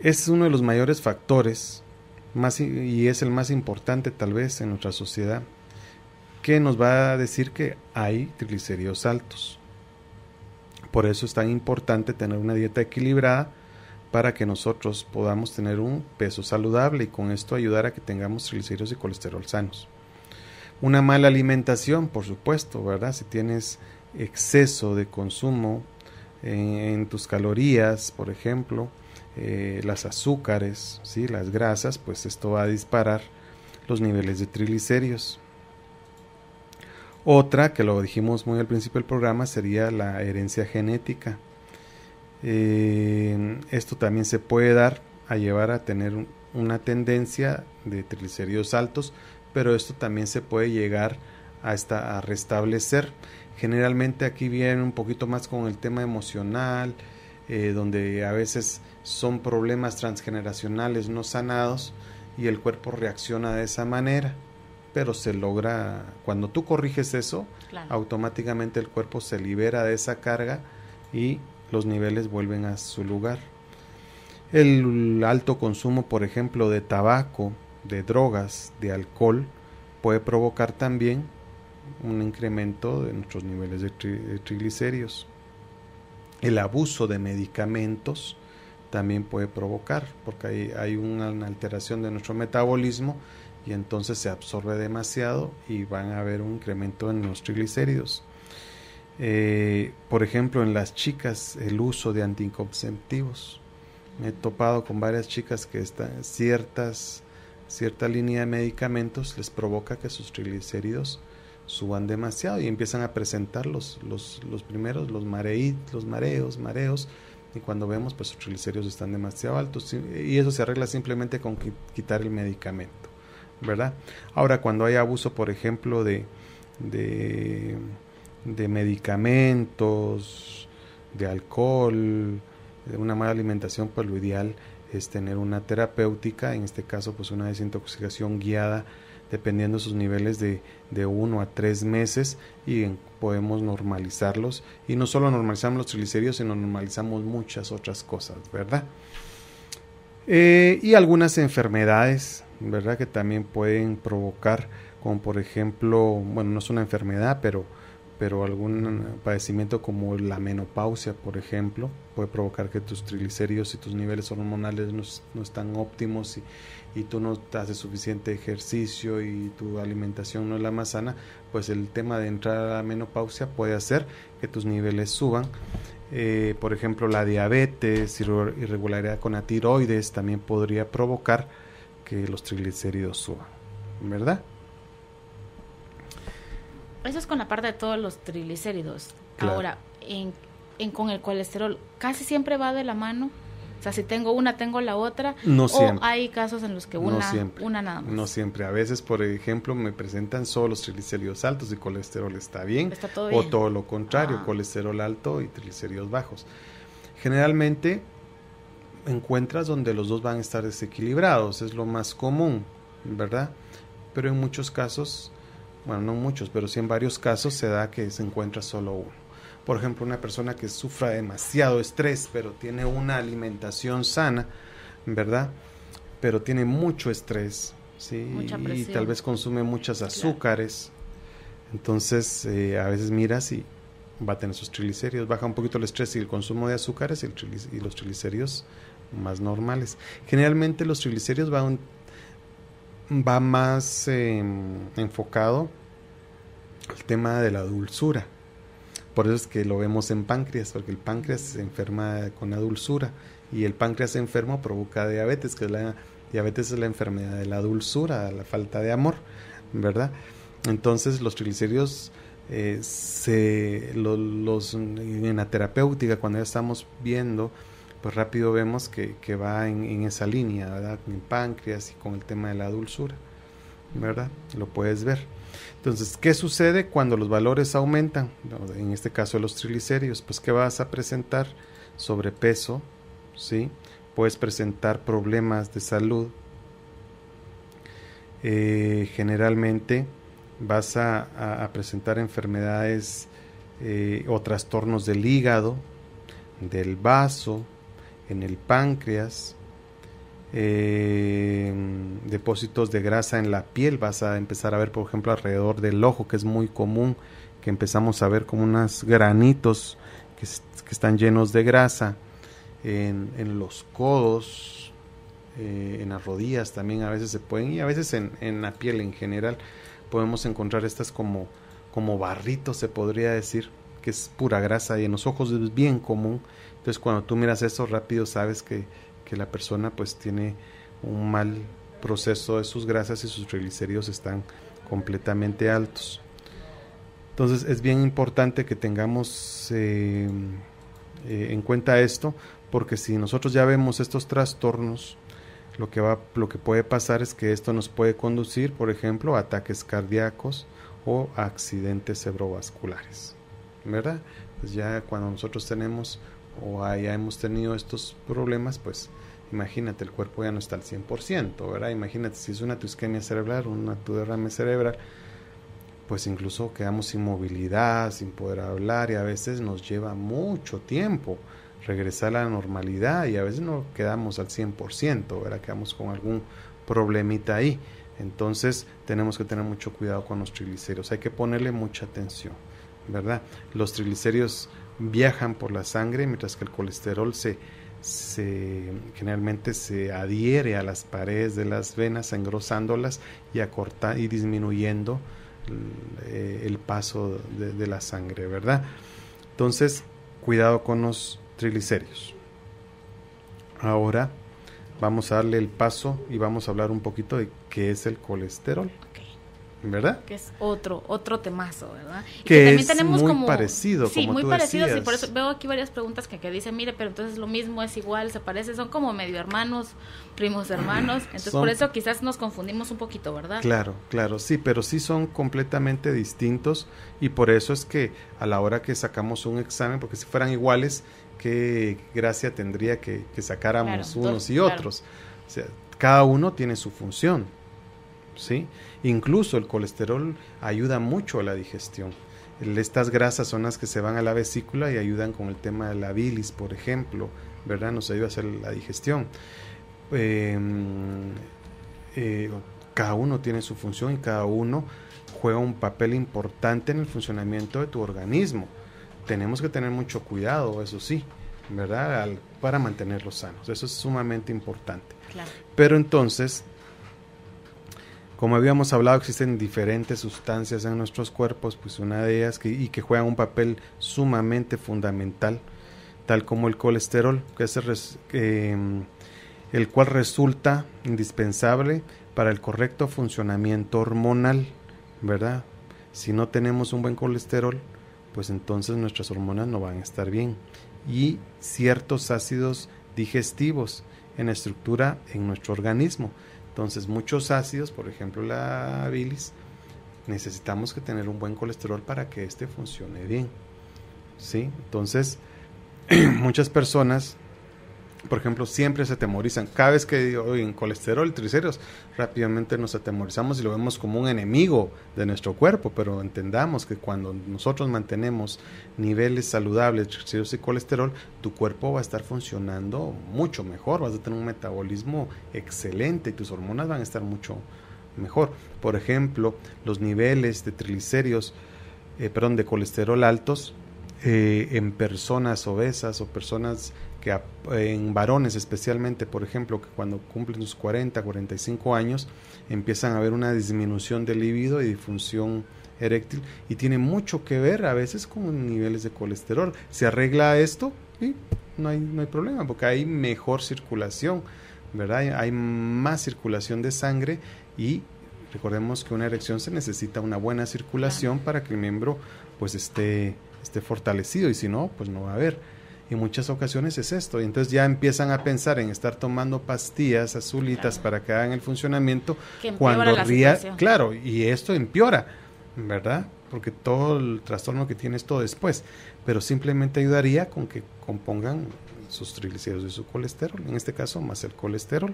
Es uno de los mayores factores y es el más importante tal vez en nuestra sociedad, que nos va a decir que hay triglicéridos altos. Por eso es tan importante tener una dieta equilibrada para que nosotros podamos tener un peso saludable y con esto ayudar a que tengamos triglicéridos y colesterol sanos. Una mala alimentación, por supuesto, ¿verdad? Si tienes exceso de consumo en tus calorías, por ejemplo, las azúcares, ¿sí?, las grasas, pues esto va a disparar los niveles de triglicéridos. Otra, que lo dijimos muy al principio del programa, sería la herencia genética. Esto también se puede dar a llevar a tener una tendencia de triglicéridos altos, pero esto también se puede llegar a restablecer. Generalmente aquí viene un poquito más con el tema emocional, donde a veces son problemas transgeneracionales no sanados y el cuerpo reacciona de esa manera, pero se logra, cuando tú corriges eso, claro, automáticamente el cuerpo se libera de esa carga y los niveles vuelven a su lugar. El alto consumo, por ejemplo, de tabaco, de drogas, de alcohol, puede provocar también un incremento de nuestros niveles de triglicéridos. El abuso de medicamentos también puede provocar, porque hay una alteración de nuestro metabolismo y entonces se absorbe demasiado y van a haber un incremento en los triglicéridos. Por ejemplo, en las chicas, el uso de anticonceptivos. Me he topado con varias chicas que cierta línea de medicamentos les provoca que sus triglicéridos suban demasiado y empiezan a presentar los mareos, y cuando vemos, pues sus triglicéridos están demasiado altos, y eso se arregla simplemente con quitar el medicamento, ¿verdad? Ahora, cuando hay abuso, por ejemplo, de medicamentos, de alcohol, de una mala alimentación, pues lo ideal es tener una terapéutica, en este caso pues una desintoxicación guiada, dependiendo de sus niveles de 1 a 3 meses, y podemos normalizarlos, y no solo normalizamos los triglicéridos, sino normalizamos muchas otras cosas, ¿verdad? Y algunas enfermedades ¿verdad? Que también pueden provocar, como por ejemplo, bueno, no es una enfermedad, pero algún padecimiento como la menopausia, por ejemplo, puede provocar que tus triglicéridos y tus niveles hormonales no están óptimos y tú no haces suficiente ejercicio y tu alimentación no es la más sana, pues el tema de entrar a la menopausia puede hacer que tus niveles suban. Por ejemplo, la diabetes, irregularidad con la tiroides también podría provocar que los triglicéridos suban, ¿verdad? Eso es con la parte de todos los triglicéridos. Claro. Ahora, con el colesterol, casi siempre va de la mano. O sea, si tengo una, tengo la otra. No o siempre. Hay casos en los que una nada más. No siempre. A veces, por ejemplo, me presentan solo los triglicéridos altos y colesterol está bien. Está todo bien. O todo lo contrario, colesterol alto y triglicéridos bajos. Generalmente encuentras donde los dos van a estar desequilibrados. Es lo más común, ¿verdad? Pero en muchos casos, bueno, no muchos, pero sí en varios casos se da que se encuentra solo uno. Por ejemplo, una persona que sufra demasiado estrés, pero tiene una alimentación sana, ¿verdad? Pero tiene mucho estrés, ¿sí? Mucha presión. Y tal vez consume muchos azúcares. Entonces, a veces miras y va a tener sus triglicéridos. Baja un poquito el estrés y el consumo de azúcares y los triglicéridos más normales. Generalmente los triglicéridos va más enfocado al tema de la dulzura. Por eso es que lo vemos en páncreas, porque el páncreas se enferma con la dulzura y el páncreas enfermo provoca diabetes, que diabetes es la enfermedad de la dulzura, la falta de amor, ¿verdad? Entonces los triglicéridos en la terapéutica, cuando ya estamos viendo, pues rápido vemos que va en esa línea, ¿verdad? Con el páncreas y con el tema de la dulzura, ¿verdad? Lo puedes ver. Entonces, ¿qué sucede cuando los valores aumentan? En este caso los triglicéridos, pues ¿qué vas a presentar? Sobrepeso, ¿sí? Puedes presentar problemas de salud. Generalmente vas a presentar enfermedades o trastornos del hígado, del vaso, en el páncreas, depósitos de grasa en la piel. Vas a empezar a ver, por ejemplo, alrededor del ojo, que es muy común que empezamos a ver como unos granitos que están llenos de grasa, en los codos, en las rodillas también a veces se pueden, y a veces en la piel en general podemos encontrar estas como barritos, se podría decir, que es pura grasa, y en los ojos es bien común. Entonces cuando tú miras eso rápido sabes que la persona pues tiene un mal proceso de sus grasas y sus triglicéridos están completamente altos. Entonces es bien importante que tengamos en cuenta esto, porque si nosotros ya vemos estos trastornos, lo que puede pasar es que esto nos puede conducir, por ejemplo, a ataques cardíacos o a accidentes cerebrovasculares, ¿verdad? Pues ya cuando nosotros tenemos o ya hemos tenido estos problemas, pues imagínate, el cuerpo ya no está al 100%, ¿verdad? Imagínate si es una isquemia cerebral, tu derrame cerebral, pues incluso quedamos sin movilidad, sin poder hablar, y a veces nos lleva mucho tiempo regresar a la normalidad, y a veces no quedamos al 100%, ¿verdad? Quedamos con algún problemita ahí. Entonces tenemos que tener mucho cuidado con los triglicéridos, hay que ponerle mucha atención, ¿verdad? Los triglicéridos viajan por la sangre, mientras que el colesterol generalmente se adhiere a las paredes de las venas, engrosándolas y disminuyendo el paso de la sangre, ¿verdad? Entonces, cuidado con los triglicéridos. Ahora vamos a darle el paso y vamos a hablar un poquito de qué es el colesterol. ¿Verdad? Que es otro temazo, ¿verdad? Y que también es tenemos muy como, parecido, sí, como muy tú parecido, decías. sí, por eso veo aquí varias preguntas que dicen, mire, pero entonces lo mismo, es igual, se parece, son como medio hermanos, primos hermanos, entonces por eso quizás nos confundimos un poquito, ¿verdad? Claro, sí, pero sí son completamente distintos, y por eso es que a la hora que sacamos un examen, porque si fueran iguales, qué gracia tendría que sacáramos unos y otros. O sea, cada uno tiene su función, ¿sí? Incluso el colesterol ayuda mucho a la digestión. Estas grasas son las que se van a la vesícula y ayudan con el tema de la bilis, por ejemplo, ¿verdad? Nos ayuda a hacer la digestión. cada uno tiene su función y cada uno juega un papel importante en el funcionamiento de tu organismo. Tenemos que tener mucho cuidado, eso sí, ¿verdad? Para mantenerlos sanos. Eso es sumamente importante. Claro. Pero entonces, como habíamos hablado, existen diferentes sustancias en nuestros cuerpos, pues una de ellas que juegan un papel sumamente fundamental, tal como el colesterol, que es el cual resulta indispensable para el correcto funcionamiento hormonal, ¿verdad? Si no tenemos un buen colesterol, pues entonces nuestras hormonas no van a estar bien. Y ciertos ácidos digestivos en estructura en nuestro organismo. Entonces muchos ácidos, por ejemplo la bilis, necesitamos que tener un buen colesterol para que éste funcione bien, ¿sí? Entonces muchas personas, por ejemplo, siempre se atemorizan. Cada vez que oyen colesterol, triglicéridos, rápidamente nos atemorizamos y lo vemos como un enemigo de nuestro cuerpo, pero entendamos que cuando nosotros mantenemos niveles saludables de triglicéridos y colesterol, tu cuerpo va a estar funcionando mucho mejor, vas a tener un metabolismo excelente y tus hormonas van a estar mucho mejor. Por ejemplo, los niveles de triglicéridos, de colesterol altos en personas obesas o personas que en varones especialmente, por ejemplo, que cuando cumplen sus 40, 45 años empiezan a haber una disminución del libido y disfunción eréctil, y tiene mucho que ver a veces con niveles de colesterol. Se arregla esto y no hay problema, porque hay mejor circulación, ¿verdad? Hay más circulación de sangre, y recordemos que una erección se necesita una buena circulación para que el miembro pues esté fortalecido, y si no, pues no va a haber. En muchas ocasiones es esto, y entonces ya empiezan a pensar en estar tomando pastillas azulitas para que hagan el funcionamiento, cuando claro, y esto empeora, ¿verdad? Porque todo el trastorno que tiene es todo después, pero simplemente ayudaría con que compongan sus triglicéridos y su colesterol, en este caso más el colesterol.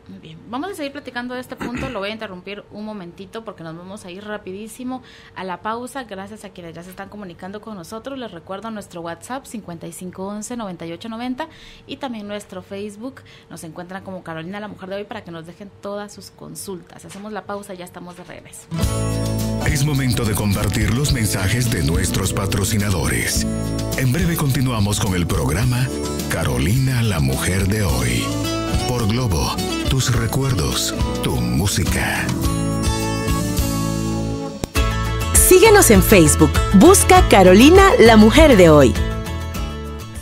Muy bien, vamos a seguir platicando de este punto. Lo voy a interrumpir un momentito porque nos vamos a ir rapidísimo a la pausa. Gracias a quienes ya se están comunicando con nosotros. Les recuerdo nuestro WhatsApp 5511-9890 y también nuestro Facebook. Nos encuentran como Carolina, la mujer de hoy, para que nos dejen todas sus consultas. Hacemos la pausa y ya estamos de regreso. Es momento de compartir los mensajes de nuestros patrocinadores. En breve continuamos con el programa Carolina, la mujer de hoy. Por Globo, tus recuerdos, tu música. Síguenos en Facebook. Busca Carolina, la mujer de hoy.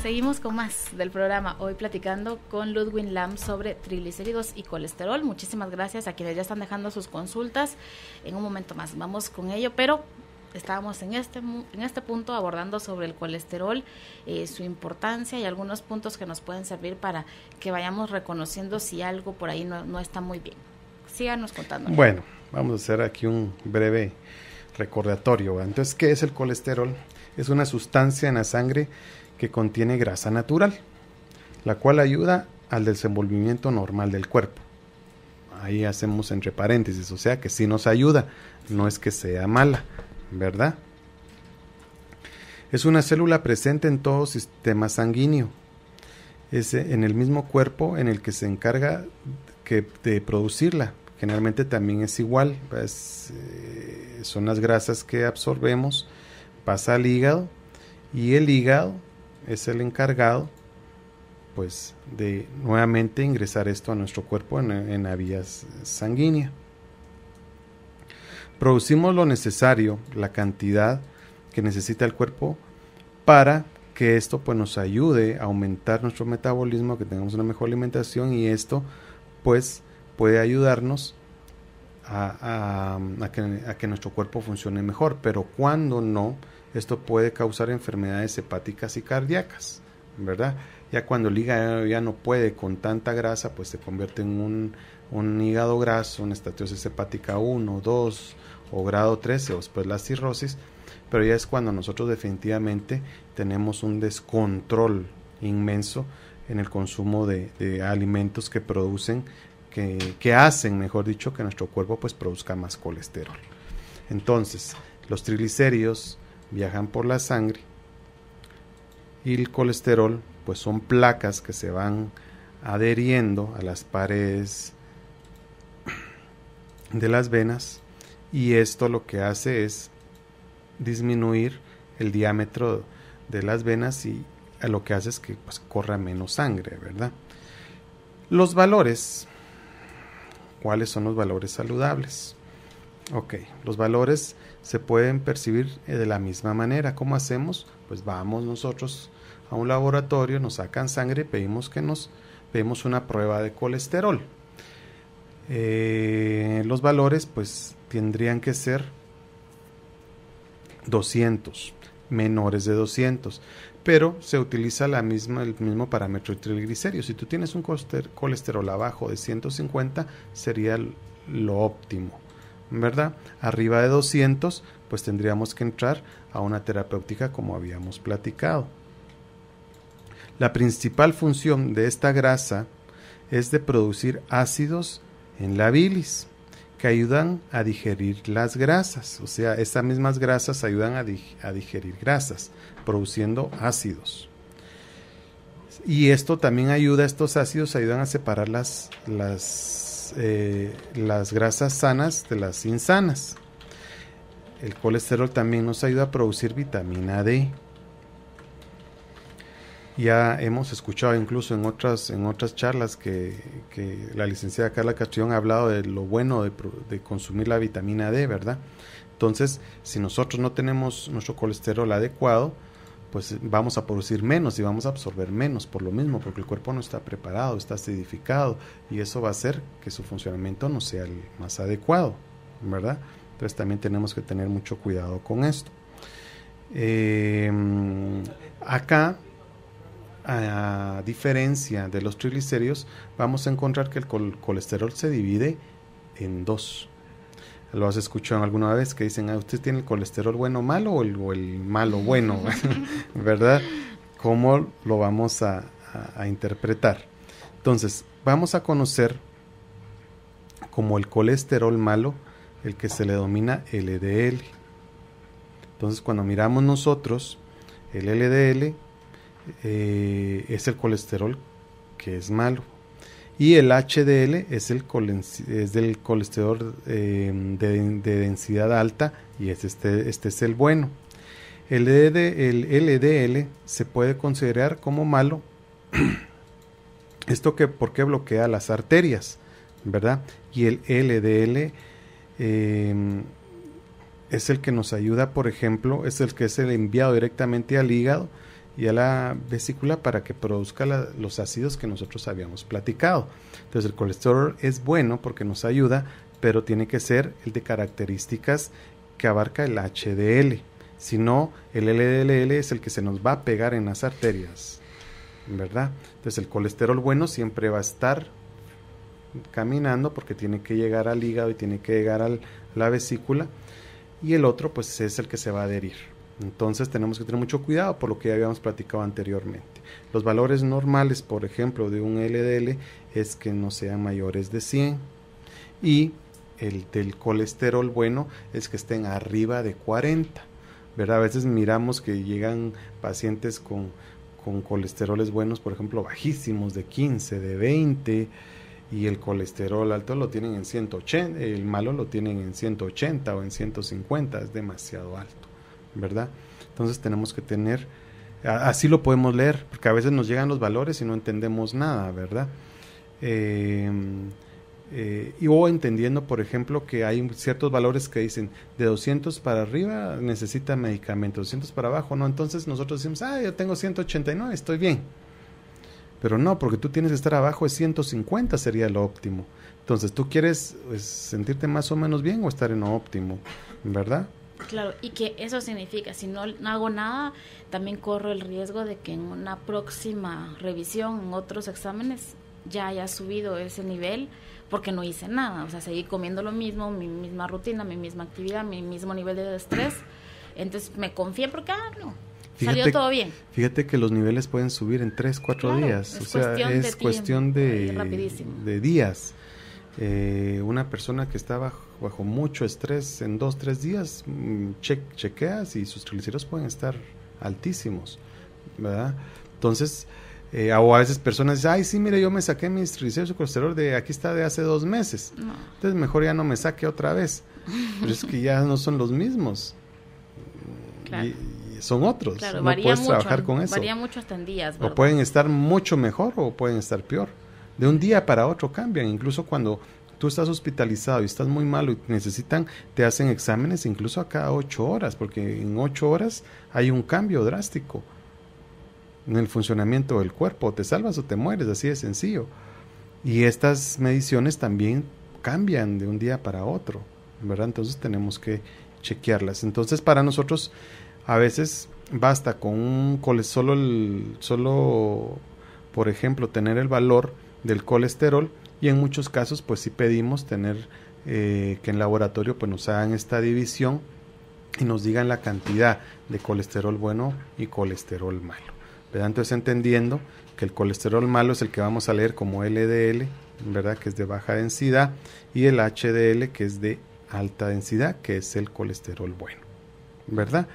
Seguimos con más del programa, hoy platicando con Ludwin Lam sobre triglicéridos y colesterol. Muchísimas gracias a quienes ya están dejando sus consultas. En un momento más vamos con ello, pero estábamos en este punto abordando sobre el colesterol, su importancia y algunos puntos que nos pueden servir para que vayamos reconociendo si algo por ahí no está muy bien. Síganos contando. Bueno, vamos a hacer aquí un breve recordatorio. Entonces, ¿qué es el colesterol? Es una sustancia en la sangre que contiene grasa natural, la cual ayuda al desenvolvimiento normal del cuerpo. Ahí hacemos entre paréntesis, o sea que sí nos ayuda, no es que sea mala, ¿verdad? Es una célula presente en todo sistema sanguíneo. Es en el mismo cuerpo en el que se encarga de producirla. Generalmente también es igual, pues, son las grasas que absorbemos, pasa al hígado, y el hígado es el encargado pues de nuevamente ingresar esto a nuestro cuerpo en la vía sanguínea. Producimos lo necesario, la cantidad que necesita el cuerpo para que esto pues nos ayude a aumentar nuestro metabolismo, que tengamos una mejor alimentación, y esto pues puede ayudarnos a que nuestro cuerpo funcione mejor. Pero cuando no, esto puede causar enfermedades hepáticas y cardíacas, ¿verdad? Ya cuando el hígado ya no puede con tanta grasa, pues se convierte en un hígado graso, una esteatosis hepática 1, 2 o grado 13, o después la cirrosis. Pero ya es cuando nosotros definitivamente tenemos un descontrol inmenso en el consumo de alimentos que producen, que hacen, mejor dicho, que nuestro cuerpo pues produzca más colesterol. Entonces, los triglicéridos viajan por la sangre, y el colesterol pues son placas que se van adheriendo a las paredes de las venas, y esto lo que hace es disminuir el diámetro de las venas y lo que hace es que pues, corra menos sangre, ¿verdad? Los valores. ¿Cuáles son los valores saludables? Ok, los valores se pueden percibir de la misma manera. ¿Cómo hacemos? Pues vamos nosotros a un laboratorio, nos sacan sangre y pedimos una prueba de colesterol. Los valores pues tendrían que ser 200, menores de 200, pero se utiliza el mismo parámetro de triglicéridos. Si tú tienes un colesterol abajo de 150 sería lo óptimo, ¿verdad? Arriba de 200 pues tendríamos que entrar a una terapéutica como habíamos platicado. La principal función de esta grasa es de producir ácidos en la bilis que ayudan a digerir las grasas, o sea, estas mismas grasas ayudan a digerir grasas, produciendo ácidos. Y esto también ayuda, estos ácidos ayudan a separar las grasas sanas de las insanas. El colesterol también nos ayuda a producir vitamina D. Ya hemos escuchado incluso en otras charlas que la licenciada Carla Castrillón ha hablado de lo bueno de consumir la vitamina D, ¿verdad? Entonces, si nosotros no tenemos nuestro colesterol adecuado, pues vamos a producir menos y vamos a absorber menos por lo mismo, porque el cuerpo no está preparado, está acidificado, y eso va a hacer que su funcionamiento no sea el más adecuado, ¿verdad? Entonces también tenemos que tener mucho cuidado con esto. Acá, a diferencia de los triglicéridos, vamos a encontrar que el colesterol se divide en dos. ¿Lo has escuchado alguna vez que dicen, usted tiene el colesterol bueno malo o el malo bueno? ¿Verdad? ¿Cómo lo vamos a interpretar? Entonces, vamos a conocer como el colesterol malo, el que se le denomina LDL. Entonces, cuando miramos nosotros, el LDL es el colesterol que es malo, y el HDL es del colesterol de densidad alta, y este es el bueno. El LDL se puede considerar como malo porque bloquea las arterias, ¿verdad? Y el LDL es el que nos ayuda, por ejemplo, es el que es el enviado directamente al hígado y a la vesícula para que produzca los ácidos que nosotros habíamos platicado. Entonces el colesterol es bueno porque nos ayuda, pero tiene que ser el de características que abarca el HDL. Si no, el LDL es el que se nos va a pegar en las arterias, ¿verdad? Entonces el colesterol bueno siempre va a estar caminando porque tiene que llegar al hígado y tiene que llegar a la vesícula, y el otro pues es el que se va a adherir. Entonces tenemos que tener mucho cuidado por lo que ya habíamos platicado anteriormente. Los valores normales, por ejemplo, de un LDL es que no sean mayores de 100, y el del colesterol bueno es que estén arriba de 40, ¿verdad? A veces miramos que llegan pacientes con colesteroles buenos, por ejemplo, bajísimos, de 15, de 20, y el colesterol alto lo tienen en 180, el malo lo tienen en 180 o en 150, es demasiado alto, ¿verdad? Entonces tenemos que tener, así lo podemos leer, porque a veces nos llegan los valores y no entendemos nada, ¿verdad? O entendiendo, por ejemplo, que hay ciertos valores que dicen de 200 para arriba necesita medicamento, 200 para abajo no, entonces nosotros decimos, yo tengo 189, estoy bien. Pero no, porque tú tienes que estar abajo de 150 sería lo óptimo. Entonces, ¿tú quieres sentirte más o menos bien o estar en lo óptimo? ¿Verdad? Claro, y que eso significa, si no hago nada, también corro el riesgo de que en una próxima revisión, en otros exámenes, ya haya subido ese nivel porque no hice nada. O sea, seguí comiendo lo mismo, mi misma rutina, mi misma actividad, mi mismo nivel de estrés. Entonces, me confié porque, salió todo bien. Fíjate que los niveles pueden subir en 3-4 días. O sea, es cuestión de días. Una persona que está bajo mucho estrés, en 2-3 días chequeas y sus triglicéridos pueden estar altísimos, ¿verdad? Entonces, O a veces personas dicen, ay, sí, mire, yo me saqué mis triglicéridos y colesterol aquí está de hace 2 meses. No. Entonces mejor ya no me saque otra vez. Pero es que ya no son los mismos. Claro. Y son otros. Claro, no puedes mucho, trabajar con eso. Varía mucho hasta en días, ¿verdad? O pueden estar mucho mejor o pueden estar peor. De un día para otro cambian. Incluso cuando tú estás hospitalizado y estás muy malo y te hacen exámenes incluso a cada 8 horas, porque en 8 horas hay un cambio drástico en el funcionamiento del cuerpo. O te salvas o te mueres, así de sencillo. Y estas mediciones también cambian de un día para otro, ¿verdad? Entonces tenemos que chequearlas. Entonces para nosotros a veces basta con un solo, por ejemplo, tener el valor del colesterol, y en muchos casos pues sí pedimos tener que en laboratorio pues nos hagan esta división y nos digan la cantidad de colesterol bueno y colesterol malo, ¿verdad? Entonces entendiendo que el colesterol malo es el que vamos a leer como LDL, ¿verdad? Que es de baja densidad, y el HDL que es de alta densidad, que es el colesterol bueno, ¿verdad?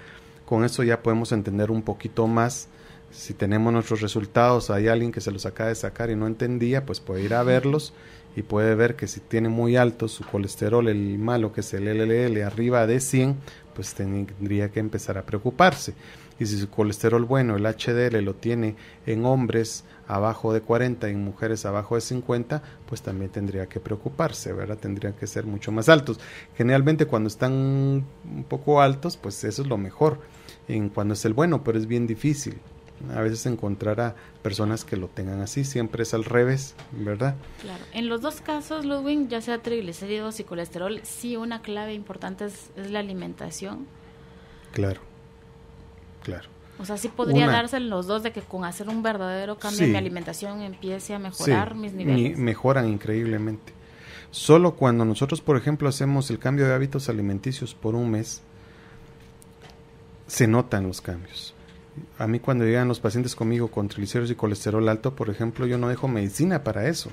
Con eso ya podemos entender un poquito más. Si tenemos nuestros resultados, hay alguien que se los acaba de sacar y no entendía, pues puede ir a verlos y puede ver que si tiene muy alto su colesterol, el malo, que es el LDL, arriba de 100, pues tendría que empezar a preocuparse. Y si su colesterol bueno, el HDL, lo tiene en hombres abajo de 40 y en mujeres abajo de 50, pues también tendría que preocuparse, ¿verdad? Tendrían que ser mucho más altos. Generalmente cuando están un poco altos, pues eso es lo mejor, cuando es el bueno, pero es bien difícil a veces encontrar a personas que lo tengan así. Siempre es al revés, ¿verdad? Claro. En los dos casos, Ludwig, ya sea triglicéridos y colesterol, sí una clave importante es la alimentación. Claro. O sea, sí podría darse en los dos, de que con hacer un verdadero cambio en mi alimentación empiece a mejorar mis niveles. Mejoran increíblemente. Solo cuando nosotros, por ejemplo, hacemos el cambio de hábitos alimenticios por un mes, se notan los cambios. A mí cuando llegan los pacientes conmigo con triglicéridos y colesterol alto, por ejemplo, yo no dejo medicina para eso.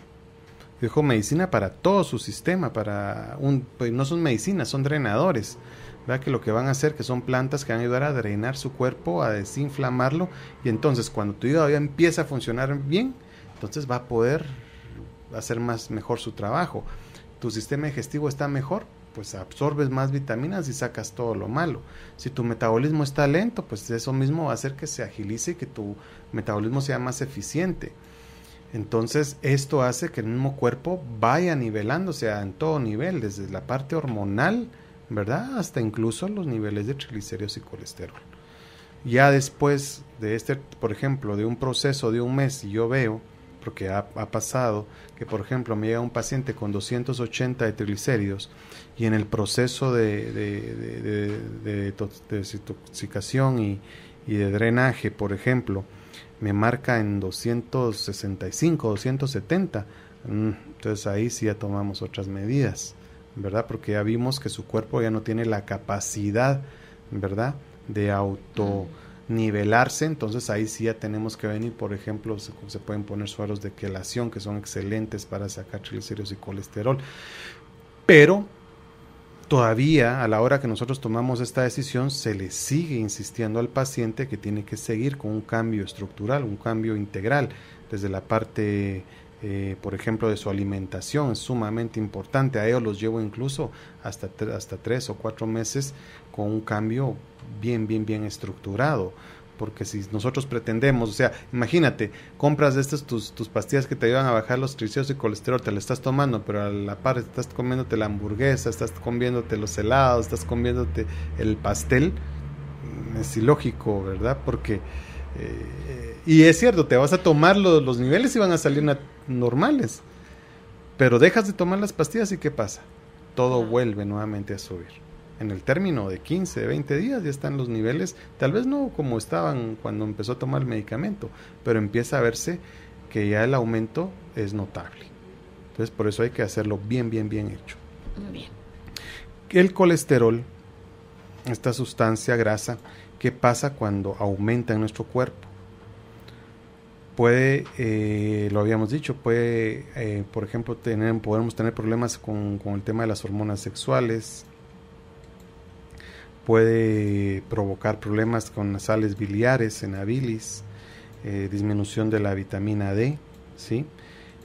Dejo medicina para todo su sistema, pues no son medicinas, son drenadores, ¿verdad? Que lo que van a hacer, que son plantas que van a ayudar a drenar su cuerpo, a desinflamarlo, y entonces cuando tu hígado ya empieza a funcionar bien, entonces va a poder hacer mejor su trabajo. Tu sistema digestivo está mejor, pues absorbes más vitaminas y sacas todo lo malo. Si tu metabolismo está lento, pues eso mismo va a hacer que se agilice y que tu metabolismo sea más eficiente. Entonces esto hace que el mismo cuerpo vaya nivelándose en todo nivel, desde la parte hormonal, ¿verdad? Hasta incluso los niveles de triglicéridos y colesterol. Ya después de por ejemplo, de un proceso de un mes, y yo veo, porque ha pasado, que por ejemplo me llega un paciente con 280 de triglicéridos, y en el proceso de desintoxicación y de drenaje, por ejemplo, me marca en 265, 270, entonces ahí sí ya tomamos otras medidas, ¿verdad? Porque ya vimos que su cuerpo ya no tiene la capacidad, ¿verdad?, de autonivelarse. Entonces ahí sí ya tenemos que venir, por ejemplo, se pueden poner sueros de quelación, que son excelentes para sacar triglicéridos y colesterol, pero todavía a la hora que nosotros tomamos esta decisión se le sigue insistiendo al paciente que tiene que seguir con un cambio estructural, un cambio integral, desde la parte por ejemplo de su alimentación. Es sumamente importante. A ellos los llevo incluso hasta 3 o 4 meses con un cambio bien estructurado, porque si nosotros pretendemos, o sea, imagínate, compras tus pastillas que te ayudan a bajar los triglicéridos y colesterol, te las estás tomando, pero a la par estás comiéndote la hamburguesa, estás comiéndote los helados, estás comiéndote el pastel. Es ilógico, ¿verdad? Porque y es cierto, te vas a tomar los niveles y van a salir normales, pero dejas de tomar las pastillas y ¿qué pasa? Todo vuelve nuevamente a subir. En el término de 15, 20 días ya están los niveles, tal vez no como estaban cuando empezó a tomar el medicamento, pero empieza a verse que ya el aumento es notable. Entonces por eso hay que hacerlo bien hecho. Bien. El colesterol, esta sustancia grasa, ¿qué pasa cuando aumenta en nuestro cuerpo? Puede, lo habíamos dicho, puede, por ejemplo, podemos tener problemas con el tema de las hormonas sexuales. Puede provocar problemas con las sales biliares en la bilis, disminución de la vitamina D, ¿sí?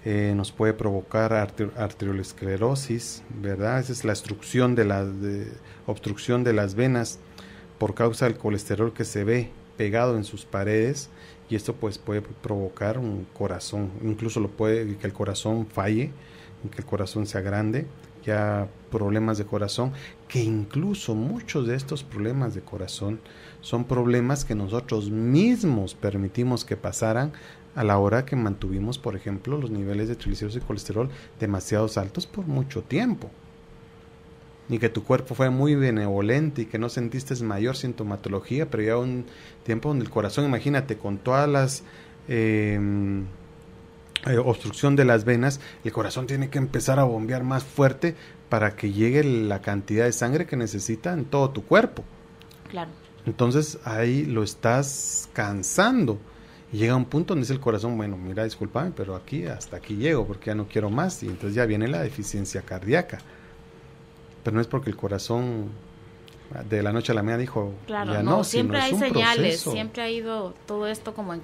Nos puede provocar arteriolesclerosis, ¿verdad? Esa es la obstrucción de las venas por causa del colesterol que se ve pegado en sus paredes, y esto pues puede provocar un corazón, incluso que el corazón falle, que el corazón sea grande, ya problemas de corazón, que incluso muchos de estos problemas de corazón son problemas que nosotros mismos permitimos que pasaran a la hora que mantuvimos, por ejemplo, los niveles de triglicéridos y colesterol demasiados altos por mucho tiempo, y que tu cuerpo fue muy benevolente y que no sentiste mayor sintomatología, pero ya un tiempo donde el corazón, imagínate, con todas las obstrucción de las venas, el corazón tiene que empezar a bombear más fuerte para que llegue la cantidad de sangre que necesita en todo tu cuerpo. Claro. Entonces ahí lo estás cansando y llega un punto donde dice el corazón, bueno, mira, discúlpame, pero hasta aquí llego porque ya no quiero más, y entonces ya viene la deficiencia cardíaca. Pero no es porque el corazón de la noche a la mañana dijo, claro, ya no, siempre hay señales, proceso. Siempre ha ido todo esto como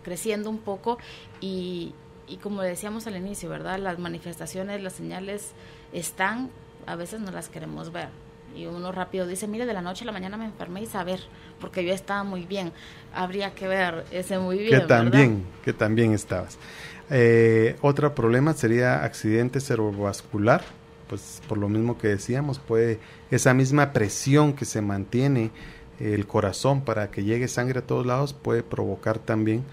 creciendo un poco, y como decíamos al inicio, ¿verdad? Las manifestaciones, las señales están, a veces no las queremos ver, y uno rápido dice, mire, de la noche a la mañana me enfermé y saber, porque yo estaba muy bien. Habría que ver ese muy bien, que también estabas. Otro problema sería accidente cerebrovascular, pues por lo mismo que decíamos, puede esa misma presión que se mantiene el corazón para que llegue sangre a todos lados puede provocar también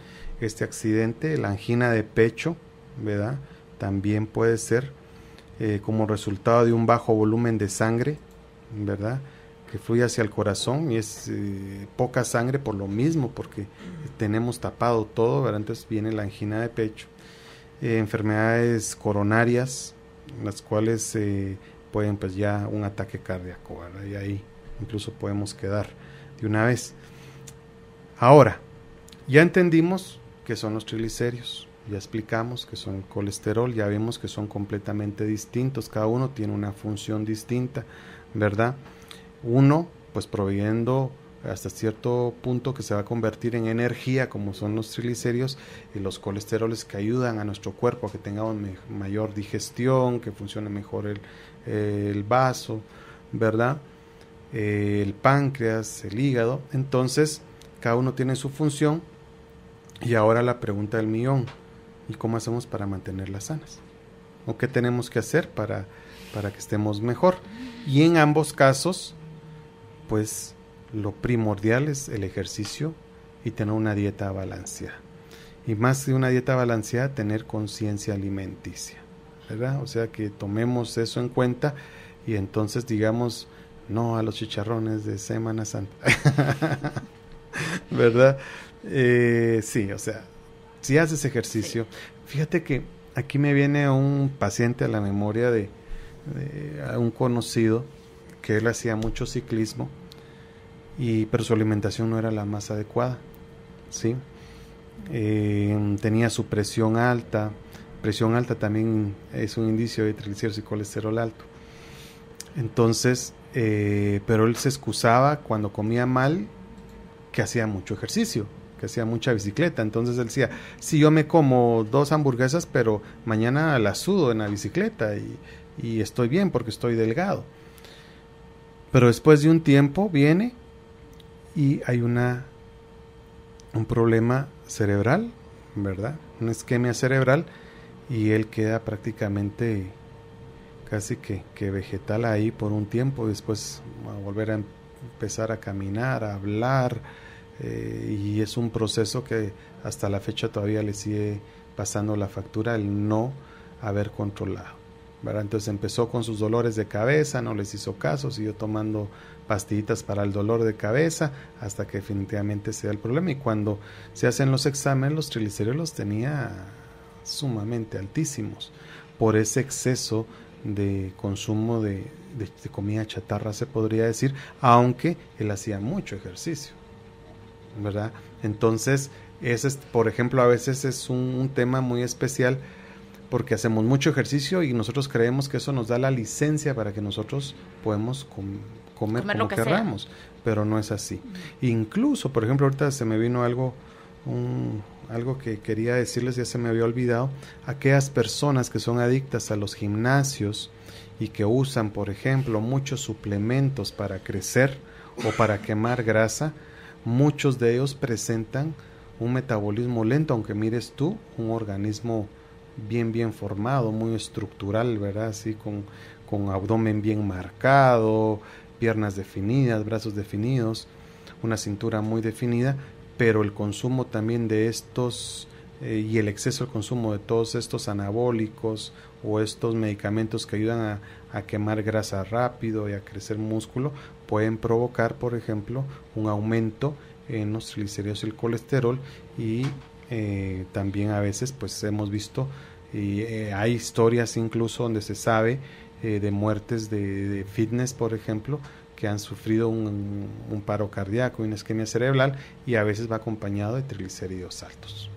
este accidente. La angina de pecho, ¿verdad? También puede ser como resultado de un bajo volumen de sangre, ¿verdad? Que fluye hacia el corazón, y es poca sangre por lo mismo, porque tenemos tapado todo, ¿verdad? Entonces viene la angina de pecho. Enfermedades coronarias, las cuales pueden pues ya un ataque cardíaco, ¿verdad? Y ahí incluso podemos quedar de una vez. Ahora, ya entendimos qué son los triglicéridos, ya explicamos que son colesterol, ya vemos que son completamente distintos, cada uno tiene una función distinta, ¿verdad? Uno, pues proveyendo hasta cierto punto que se va a convertir en energía, como son los triglicéridos, y los colesteroles que ayudan a nuestro cuerpo a que tengamos mayor digestión, que funcione mejor el vaso, ¿verdad? El páncreas, el hígado. Entonces, cada uno tiene su función, y ahora la pregunta del millón, ¿y cómo hacemos para mantenerlas sanas? ¿O qué tenemos que hacer para que estemos mejor? Y en ambos casos, pues lo primordial es el ejercicio y tener una dieta balanceada. Y más que una dieta balanceada, tener conciencia alimenticia, ¿verdad? O sea, que tomemos eso en cuenta y entonces digamos no a los chicharrones de Semana Santa. ¿Verdad? Sí, o sea, si haces ejercicio, fíjate que aquí me viene un paciente a la memoria de un conocido que él hacía mucho ciclismo, pero su alimentación no era la más adecuada, ¿sí? Tenía su presión alta también es un indicio de triglicéridos y colesterol alto. Entonces, pero él se excusaba cuando comía mal que hacía mucho ejercicio, que hacía mucha bicicleta. Entonces él decía, sí, yo me como 2 hamburguesas, pero mañana las sudo en la bicicleta y estoy bien porque estoy delgado. Pero después de un tiempo viene y hay un problema cerebral, ¿verdad? Una isquemia cerebral, y él queda prácticamente casi que vegetal ahí por un tiempo, y después va a volver a empezar a caminar, a hablar, y es un proceso que hasta la fecha todavía le sigue pasando la factura el no haber controlado, ¿verdad? Entonces empezó con sus dolores de cabeza, no les hizo caso, siguió tomando pastillitas para el dolor de cabeza hasta que definitivamente se da el problema, y cuando se hacen los exámenes los triglicéridos los tenía sumamente altísimos por ese exceso de consumo de comida chatarra, se podría decir, aunque él hacía mucho ejercicio, ¿verdad? Entonces ese es, por ejemplo, a veces es un tema muy especial porque hacemos mucho ejercicio y nosotros creemos que eso nos da la licencia para que nosotros podemos comer como querramos, pero no es así. Incluso, por ejemplo, ahorita se me vino algo, algo que quería decirles, ya se me había olvidado, aquellas personas que son adictas a los gimnasios y que usan, por ejemplo, muchos suplementos para crecer o para quemar grasa, muchos de ellos presentan un metabolismo lento, aunque mires tú, un organismo bien formado, muy estructural, ¿verdad? Así con abdomen bien marcado, piernas definidas, brazos definidos, una cintura muy definida, pero el consumo también de estos y el exceso de consumo de todos estos anabólicos o estos medicamentos que ayudan a quemar grasa rápido y a crecer músculo pueden provocar, por ejemplo, un aumento en los triglicéridos y el colesterol, y también a veces pues hemos visto y hay historias incluso donde se sabe de muertes de fitness, por ejemplo, que han sufrido un paro cardíaco y una isquemia cerebral, y a veces va acompañado de triglicéridos altos.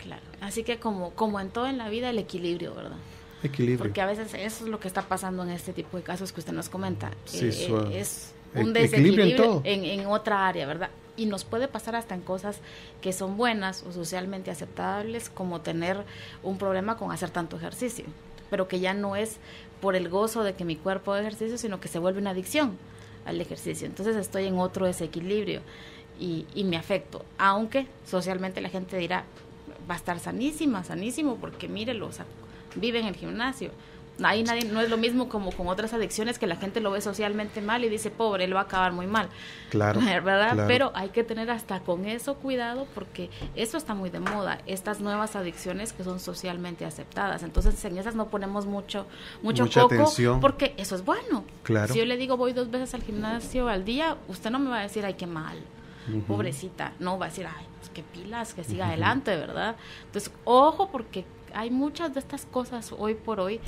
Claro, así que como en todo en la vida, el equilibrio, ¿verdad? Equilibrio. Porque a veces eso es lo que está pasando en este tipo de casos que usted nos comenta. Sí, es un desequilibrio en, en otra área, ¿verdad? Y nos puede pasar hasta en cosas que son buenas o socialmente aceptables, como tener un problema con hacer tanto ejercicio, pero que ya no es por el gozo de que mi cuerpo haga ejercicio, sino que se vuelve una adicción al ejercicio. Entonces estoy en otro desequilibrio y me afecto, aunque socialmente la gente dirá, va a estar sanísimo, porque mírelo, o sea, vive en el gimnasio. Ahí no es lo mismo como con otras adicciones que la gente lo ve socialmente mal y dice, pobre, él va a acabar muy mal. Claro, ¿verdad? claro. Pero hay que tener hasta con eso cuidado, porque eso está muy de moda, estas nuevas adicciones que son socialmente aceptadas. Entonces en esas no ponemos mucha foco, atención, porque eso es bueno. Claro. Si yo le digo voy 2 veces al gimnasio al día, usted no me va a decir, ay, qué mal, pobrecita. No, va a decir, ay, pues qué pilas, que siga adelante, ¿verdad? Entonces, ojo, porque hay muchas de estas cosas hoy por hoy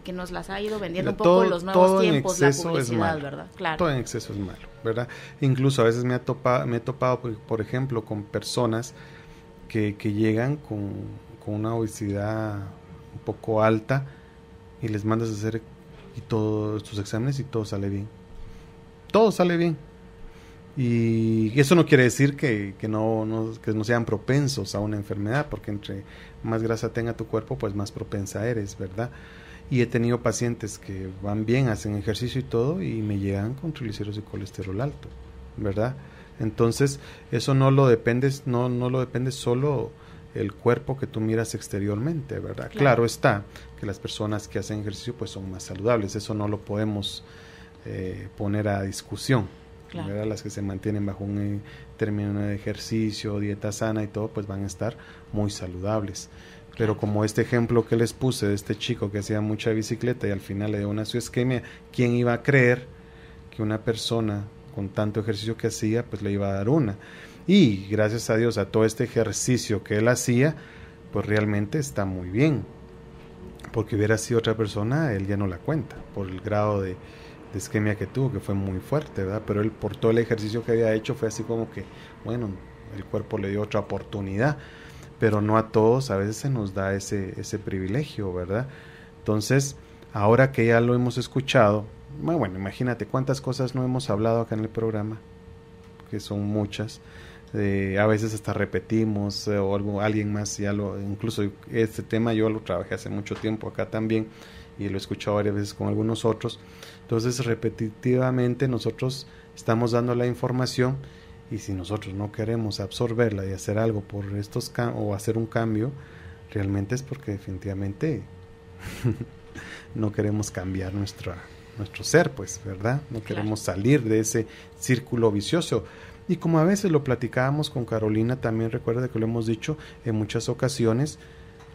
que nos las ha ido vendiendo un poco los nuevos tiempos, la publicidad, ¿verdad? Claro. Todo en exceso es malo, ¿verdad? Incluso a veces me he topado, por ejemplo, con personas que llegan con una obesidad un poco alta y les mandas a hacer todos tus exámenes y todo sale bien. Todo sale bien. Y eso no quiere decir que no sean propensos a una enfermedad, porque entre más grasa tenga tu cuerpo, pues más propensa eres, ¿verdad? Y he tenido pacientes que van bien, hacen ejercicio y todo, y me llegan con triglicéridos y colesterol alto, ¿verdad? Entonces, eso no lo depende solo el cuerpo que tú miras exteriormente, ¿verdad? Claro está que las personas que hacen ejercicio pues son más saludables, eso no lo podemos poner a discusión. Claro. ¿Verdad? Las que se mantienen bajo un término de ejercicio, dieta sana y todo, pues van a estar muy saludables. Pero como este ejemplo que les puse de este chico que hacía mucha bicicleta y al final le dio una isquemia, ¿quién iba a creer que una persona con tanto ejercicio que hacía, pues le iba a dar una? Y gracias a Dios, a todo este ejercicio que él hacía, pues realmente está muy bien. Porque hubiera sido otra persona, él ya no la cuenta, por el grado de isquemia que tuvo, que fue muy fuerte, ¿verdad? Pero él, por todo el ejercicio que había hecho, fue así como que, bueno, el cuerpo le dio otra oportunidad. Pero no a todos a veces se nos da ese privilegio, ¿verdad? Entonces, ahora que ya lo hemos escuchado, bueno, imagínate cuántas cosas no hemos hablado acá en el programa, que son muchas, a veces hasta repetimos, o alguien más ya incluso este tema yo lo trabajé hace mucho tiempo acá también, y lo he escuchado varias veces con algunos otros. Entonces, repetitivamente nosotros estamos dando la información, y si nosotros no queremos absorberla y hacer algo por o hacer un cambio, realmente es porque definitivamente no queremos cambiar nuestro ser, pues, ¿verdad? No queremos salir de ese círculo vicioso. Y como a veces lo platicábamos con Carolina, también recuerda que lo hemos dicho en muchas ocasiones,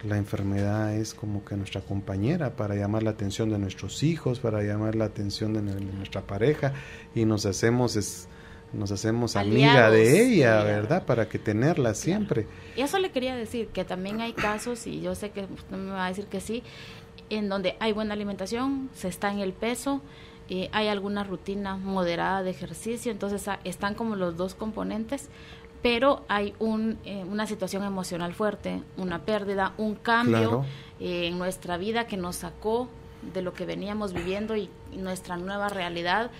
la enfermedad es como que nuestra compañera para llamar la atención de nuestros hijos, para llamar la atención de nuestra pareja, y nos hacemos amiga de ella, ¿verdad? Para que tenerla siempre. Y eso le quería decir, que también hay casos, y yo sé que usted me va a decir que sí, en donde hay buena alimentación, se está en el peso, hay alguna rutina moderada de ejercicio, entonces están como los dos componentes, pero hay una situación emocional fuerte, una pérdida, un cambio en nuestra vida que nos sacó de lo que veníamos viviendo y nuestra nueva realidad.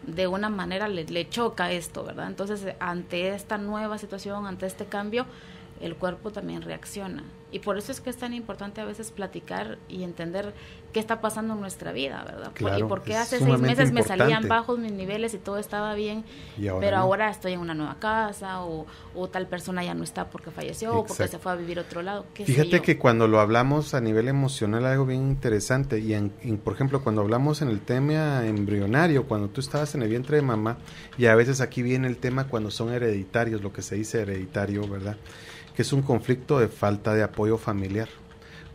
De una manera le choca esto, ¿verdad? Entonces, ante esta nueva situación, ante este cambio, el cuerpo también reacciona. Y por eso es que es tan importante a veces platicar y entender qué está pasando en nuestra vida, ¿verdad? Claro, y por qué hace 6 meses me importante. salían bajos mis niveles y todo estaba bien, pero ahora estoy en una nueva casa o tal persona ya no está porque falleció. Exacto. O porque se fue a vivir a otro lado. Fíjate que cuando lo hablamos a nivel emocional, algo bien interesante, y por ejemplo, cuando hablamos en el tema embrionario, cuando tú estabas en el vientre de mamá, y a veces aquí viene el tema cuando son hereditarios, lo que se dice hereditario, ¿verdad? Que es un conflicto de falta de apoyo familiar.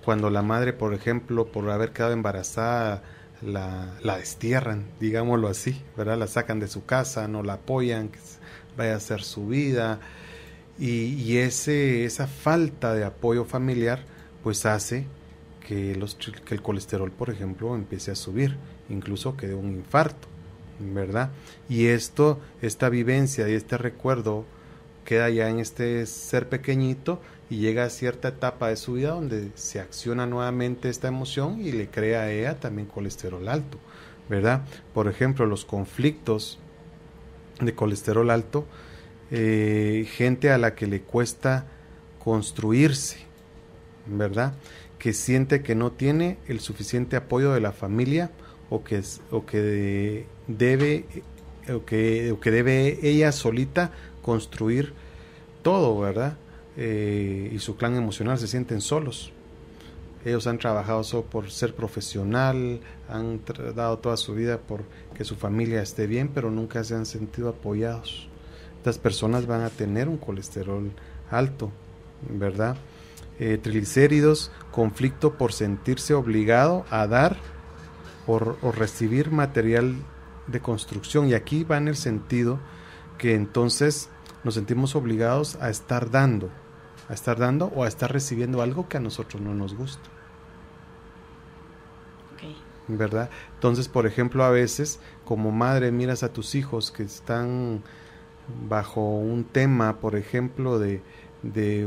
Cuando la madre, por ejemplo, por haber quedado embarazada, la destierran, digámoslo así, ¿verdad? La sacan de su casa, no la apoyan, que vaya a hacer su vida, y esa falta de apoyo familiar, pues hace que el colesterol, por ejemplo, empiece a subir, incluso que dé un infarto, ¿verdad? Y esta vivencia y este recuerdo queda ya en este ser pequeñito y llega a cierta etapa de su vida donde se acciona nuevamente esta emoción y le crea a ella también colesterol alto, ¿verdad? Por ejemplo, los conflictos de colesterol alto, gente a la que le cuesta construirse, ¿verdad? Que siente que no tiene el suficiente apoyo de la familia o que debe ella solita construir todo, ¿verdad? Y su clan emocional, se sienten solos. Ellos han trabajado solo por ser profesional, han dado toda su vida por que su familia esté bien, pero nunca se han sentido apoyados. Estas personas van a tener un colesterol alto, ¿verdad? Triglicéridos, conflicto por sentirse obligado a dar o recibir material de construcción, y aquí va en el sentido que entonces nos sentimos obligados a estar dando o a estar recibiendo algo que a nosotros no nos gusta. Okay. ¿Verdad? Entonces, por ejemplo, a veces como madre miras a tus hijos que están bajo un tema, por ejemplo, de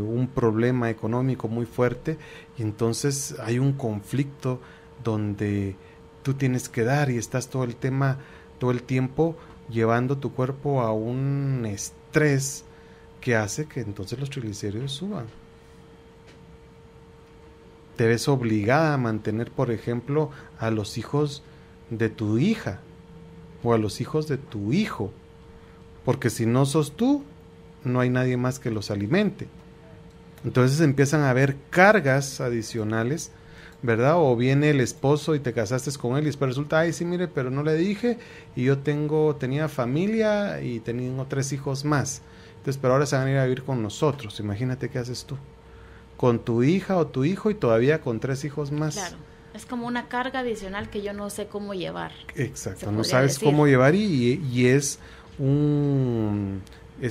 un problema económico muy fuerte, y entonces hay un conflicto donde tú tienes que dar y estás todo el tiempo llevando tu cuerpo a un estrés que hace que entonces los triglicéridos suban. Te ves obligada a mantener, por ejemplo, a los hijos de tu hija o a los hijos de tu hijo, porque si no sos tú, no hay nadie más que los alimente. Entonces empiezan a haber cargas adicionales, ¿verdad? O viene el esposo y te casaste con él y después resulta, ay, sí, mire, pero no le dije, y yo tenía familia y tenía 3 hijos más. Entonces, pero ahora se van a ir a vivir con nosotros. Imagínate qué haces tú. Con tu hija o tu hijo y todavía con 3 hijos más. Claro, es como una carga adicional que yo no sé cómo llevar. Exacto, no sabes cómo llevar y es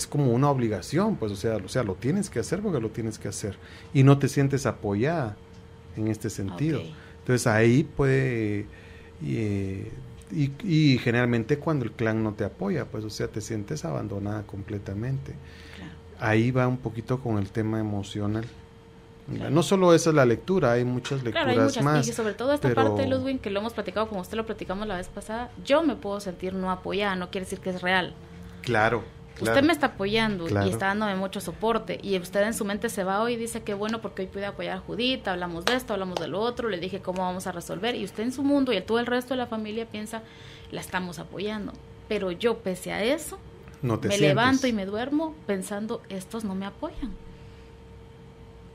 como una obligación, pues, o sea, lo tienes que hacer porque lo tienes que hacer. Y no te sientes apoyada en este sentido. Okay. Entonces ahí puede y generalmente cuando el clan no te apoya, pues, o sea, te sientes abandonada completamente. Claro. Ahí va un poquito con el tema emocional. Claro. No solo esa es la lectura, hay muchas lecturas, claro, hay muchas, más. Y sobre todo esta parte, Ludwig, que lo hemos platicado, como usted lo platicamos la vez pasada, yo me puedo sentir no apoyada, no quiere decir que es real. Claro. Usted me está apoyando y está dándome mucho soporte, y usted en su mente se va hoy y dice que bueno, porque hoy pude apoyar a Judith, hablamos de esto, hablamos de lo otro, le dije cómo vamos a resolver, y usted en su mundo y todo el resto de la familia piensa, la estamos apoyando, pero yo pese a eso, me levanto y me duermo pensando, estos no me apoyan.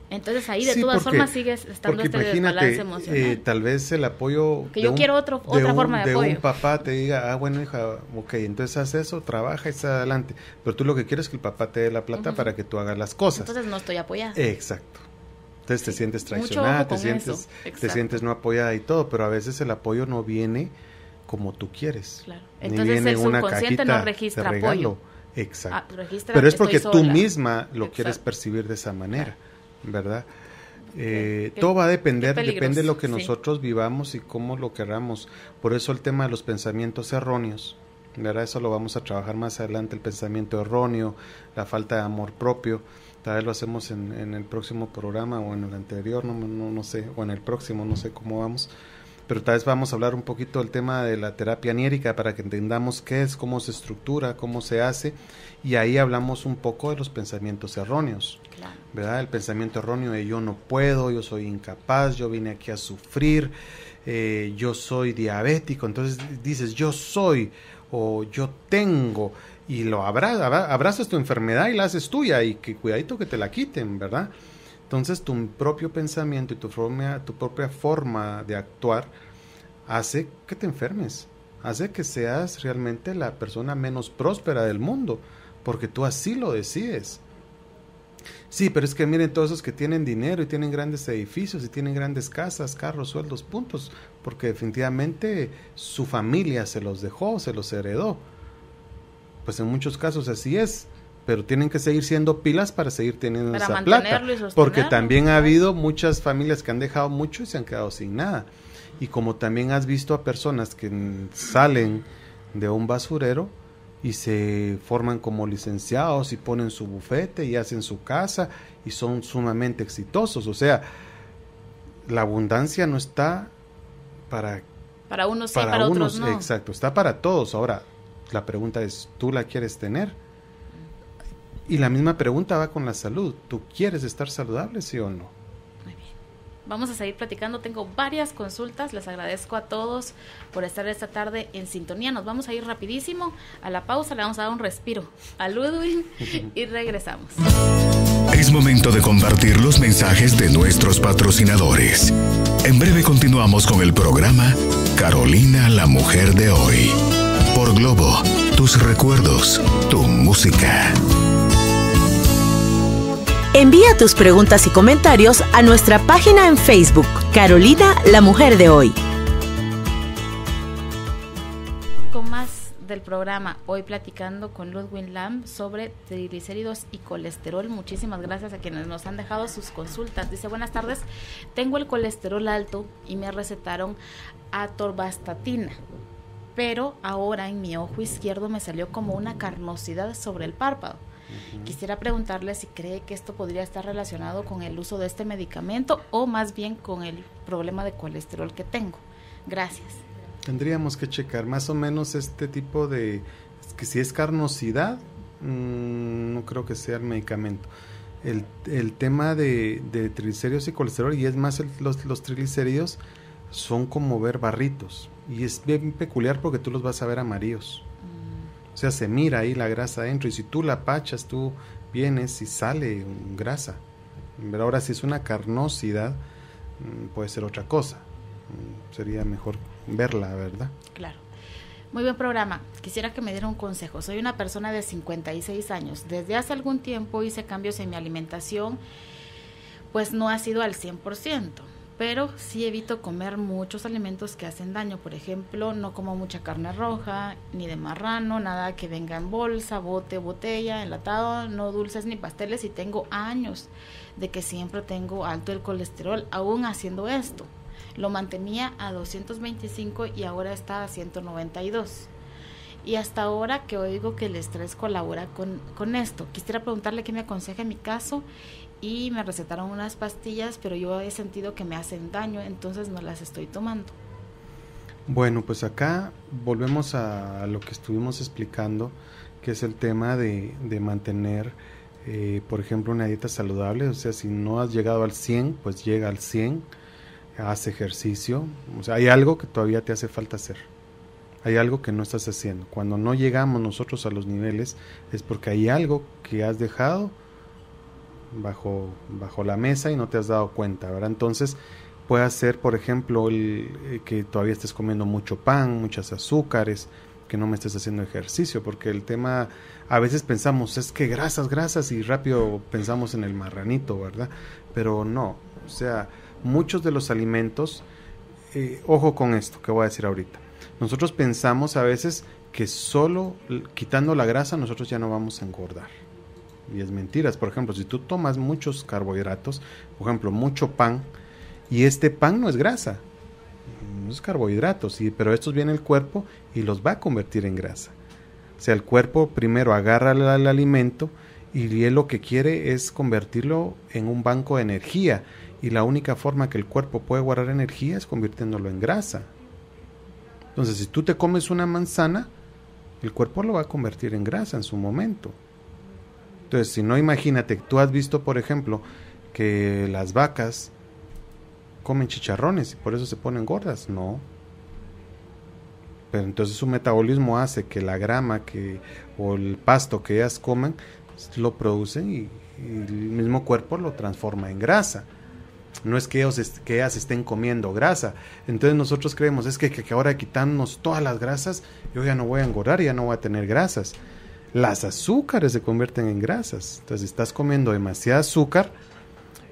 Entonces ahí de todas formas sigue estando este desbalance emocional. Tal vez el apoyo que yo quiero otra forma de apoyo. Un papá te diga, bueno, hija, ok, entonces haz eso, trabaja y está adelante. Pero tú lo que quieres es que el papá te dé la plata para que tú hagas las cosas. Entonces no estoy apoyada. Exacto. Entonces te sientes traicionada, te sientes no apoyada y todo, pero a veces el apoyo no viene como tú quieres. Claro. Entonces el subconsciente no registra apoyo. Exacto. Pero es porque tú misma lo quieres percibir de esa manera. ¿Verdad? Todo va a depende de lo que nosotros vivamos y cómo lo queramos. Por eso el tema de los pensamientos erróneos, ¿verdad? Eso lo vamos a trabajar más adelante, el pensamiento erróneo, la falta de amor propio. Tal vez lo hacemos en el próximo programa o en el anterior, no sé, o en el próximo, no sé cómo vamos. pero tal vez vamos a hablar un poquito del tema de la terapia aniérica para que entendamos qué es, cómo se estructura, cómo se hace, y ahí hablamos un poco de los pensamientos erróneos, claro, ¿verdad? El pensamiento erróneo de yo no puedo, yo soy incapaz, yo vine aquí a sufrir, yo soy diabético, entonces dices yo soy o yo tengo, y lo abrazas tu enfermedad y la haces tuya, y que cuidadito que te la quiten, ¿verdad? Entonces tu propio pensamiento y tu propia forma de actuar hace que te enfermes, hace que seas realmente la persona menos próspera del mundo, porque tú así lo decides. Sí, pero es que miren todos esos que tienen dinero y tienen grandes edificios y tienen grandes casas, carros, sueldos, puntos, porque definitivamente su familia se los dejó, se los heredó. Pues en muchos casos así es, pero tienen que seguir siendo pilas para seguir teniendo esa plata, porque también ha habido muchas familias que han dejado mucho y se han quedado sin nada. Y como también has visto a personas que salen de un basurero y se forman como licenciados y ponen su bufete y hacen su casa y son sumamente exitosos. O sea, la abundancia no está para unos sí, para otros no. Exacto, está para todos. Ahora, la pregunta es, ¿tú la quieres tener? Y la misma pregunta va con la salud. ¿Tú quieres estar saludable, sí o no? Muy bien. Vamos a seguir platicando. Tengo varias consultas. Les agradezco a todos por estar esta tarde en sintonía. Nos vamos a ir rapidísimo a la pausa. Le vamos a dar un respiro a Ludwig y regresamos. Es momento de compartir los mensajes de nuestros patrocinadores. En breve continuamos con el programa Carolina, la mujer de hoy. Por Globo, tus recuerdos, tu música. Envía tus preguntas y comentarios a nuestra página en Facebook, Carolina, la mujer de hoy. Con más del programa, hoy platicando con Ludwig Lam sobre triglicéridos y colesterol. Muchísimas gracias a quienes nos han dejado sus consultas. Dice, buenas tardes, tengo el colesterol alto y me recetaron atorvastatina, pero ahora en mi ojo izquierdo me salió como una carnosidad sobre el párpado. Quisiera preguntarle si cree que esto podría estar relacionado con el uso de este medicamento o más bien con el problema de colesterol que tengo. Gracias. Tendríamos que checar más o menos este tipo de... que si es carnosidad, no creo que sea el medicamento. El tema de triglicéridos y colesterol, y es más los triglicéridos, son como ver barritos. Y es bien peculiar porque tú los vas a ver amarillos. O sea, se mira ahí la grasa adentro, y si tú la apachas, tú vienes y sale grasa. Pero ahora, si es una carnosidad, puede ser otra cosa. Sería mejor verla, ¿verdad? Claro. Muy buen programa. Quisiera que me diera un consejo. Soy una persona de 56 años. Desde hace algún tiempo hice cambios en mi alimentación, pues no ha sido al 100%. Pero sí evito comer muchos alimentos que hacen daño. Por ejemplo, no como mucha carne roja, ni de marrano, nada que venga en bolsa, bote, botella, enlatado, no dulces ni pasteles, y tengo años de que siempre tengo alto el colesterol, aún haciendo esto. Lo mantenía a 225 y ahora está a 192. Y hasta ahora que oigo que el estrés colabora con esto. Quisiera preguntarle qué me aconseja en mi caso. Y me recetaron unas pastillas, pero yo he sentido que me hacen daño, entonces no las estoy tomando. Bueno, pues acá volvemos a lo que estuvimos explicando, que es el tema de mantener, por ejemplo, una dieta saludable. O sea, si no has llegado al 100, pues llega al 100, haz ejercicio. O sea, hay algo que todavía te hace falta hacer. Hay algo que no estás haciendo. Cuando no llegamos nosotros a los niveles, es porque hay algo que has dejado bajo la mesa y no te has dado cuenta, ¿verdad? Entonces puede ser, por ejemplo, que todavía estés comiendo mucho pan, muchos azúcares, que no me estés haciendo ejercicio, porque el tema, a veces pensamos, es que grasas, y rápido pensamos en el marranito, ¿verdad? Pero no, o sea, muchos de los alimentos, ojo con esto que voy a decir ahorita, nosotros pensamos a veces que solo quitando la grasa nosotros ya no vamos a engordar. Y es mentiras. Por ejemplo, si tú tomas muchos carbohidratos, por ejemplo, mucho pan, y este pan no es grasa, no es carbohidratos, sí, pero estos viene el cuerpo y los va a convertir en grasa. O sea, el cuerpo primero agarra el alimento Y él lo que quiere es convertirlo en un banco de energía. Y la única forma que el cuerpo puede guardar energía es convirtiéndolo en grasa. Entonces, si tú te comes una manzana, el cuerpo lo va a convertir en grasa en su momento. Entonces, si no, imagínate, tú has visto, por ejemplo, que las vacas comen chicharrones y por eso se ponen gordas. No. Pero entonces su metabolismo hace que la grama o el pasto que ellas comen lo producen y el mismo cuerpo lo transforma en grasa. No es que ellas estén comiendo grasa. Entonces nosotros creemos, es que ahora quitarnos todas las grasas, yo ya no voy a engordar, ya no voy a tener grasas. Las azúcares se convierten en grasas. Entonces, si estás comiendo demasiado azúcar,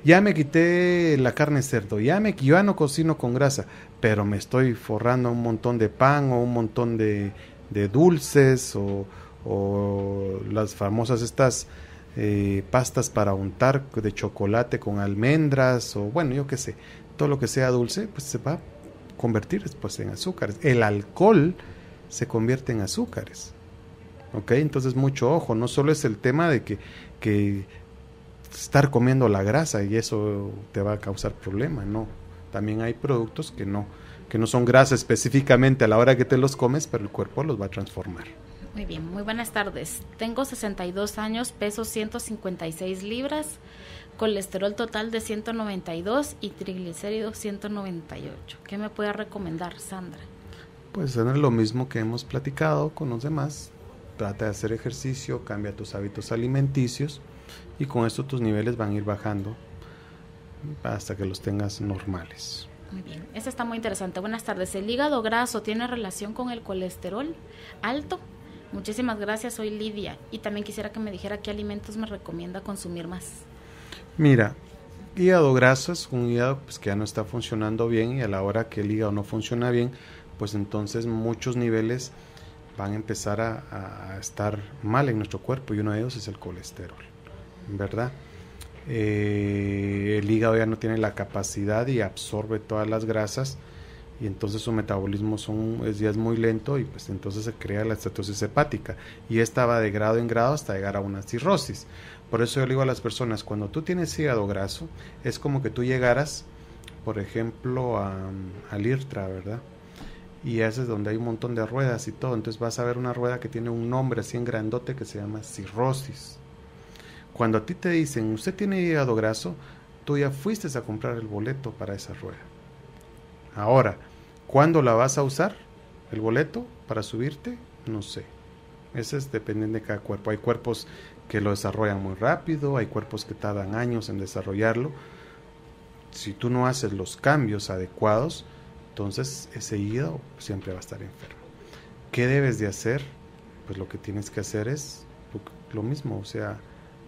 ya me quité la carne de cerdo, yo ya no cocino con grasa, pero me estoy forrando un montón de pan o un montón de dulces o las famosas estas pastas para untar de chocolate con almendras o bueno, yo qué sé, todo lo que sea dulce, pues se va a convertir después en azúcares. El alcohol se convierte en azúcares. ¿Ok? Entonces mucho ojo, no solo es el tema de que estar comiendo la grasa y eso te va a causar problemas, no. También hay productos que no son grasa específicamente a la hora que te los comes, pero el cuerpo los va a transformar. Muy bien, muy buenas tardes. Tengo 62 años, peso 156 libras, colesterol total de 192 y triglicéridos 198. ¿Qué me puede recomendar, Sandra? Pues es lo mismo que hemos platicado con los demás. Trata de hacer ejercicio, cambia tus hábitos alimenticios y con esto tus niveles van a ir bajando hasta que los tengas normales. Muy bien, esta está muy interesante. Buenas tardes. ¿El hígado graso tiene relación con el colesterol alto? Muchísimas gracias, soy Lidia. Y también quisiera que me dijera qué alimentos me recomienda consumir más. Mira, hígado graso es un hígado pues, que ya no está funcionando bien y a la hora que el hígado no funciona bien, pues entonces muchos niveles van a empezar a estar mal en nuestro cuerpo y uno de ellos es el colesterol, ¿verdad? El hígado ya no tiene la capacidad y absorbe todas las grasas y entonces su metabolismo ya es muy lento y pues entonces se crea la estatosis hepática y esta va de grado en grado hasta llegar a una cirrosis. Por eso yo le digo a las personas, cuando tú tienes hígado graso, es como que tú llegaras, por ejemplo, al IRTRA, ¿verdad? Y ese es donde hay un montón de ruedas y todo, entonces vas a ver una rueda que tiene un nombre así en grandote que se llama cirrosis. Cuando a ti te dicen, usted tiene hígado graso, tú ya fuiste a comprar el boleto para esa rueda. Ahora, ¿cuándo la vas a usar? ¿El boleto para subirte? No sé. Ese es dependiendo de cada cuerpo. Hay cuerpos que lo desarrollan muy rápido, hay cuerpos que tardan años en desarrollarlo. Si tú no haces los cambios adecuados, entonces ese hígado siempre va a estar enfermo. ¿Qué debes de hacer? Pues lo que tienes que hacer es lo mismo, o sea,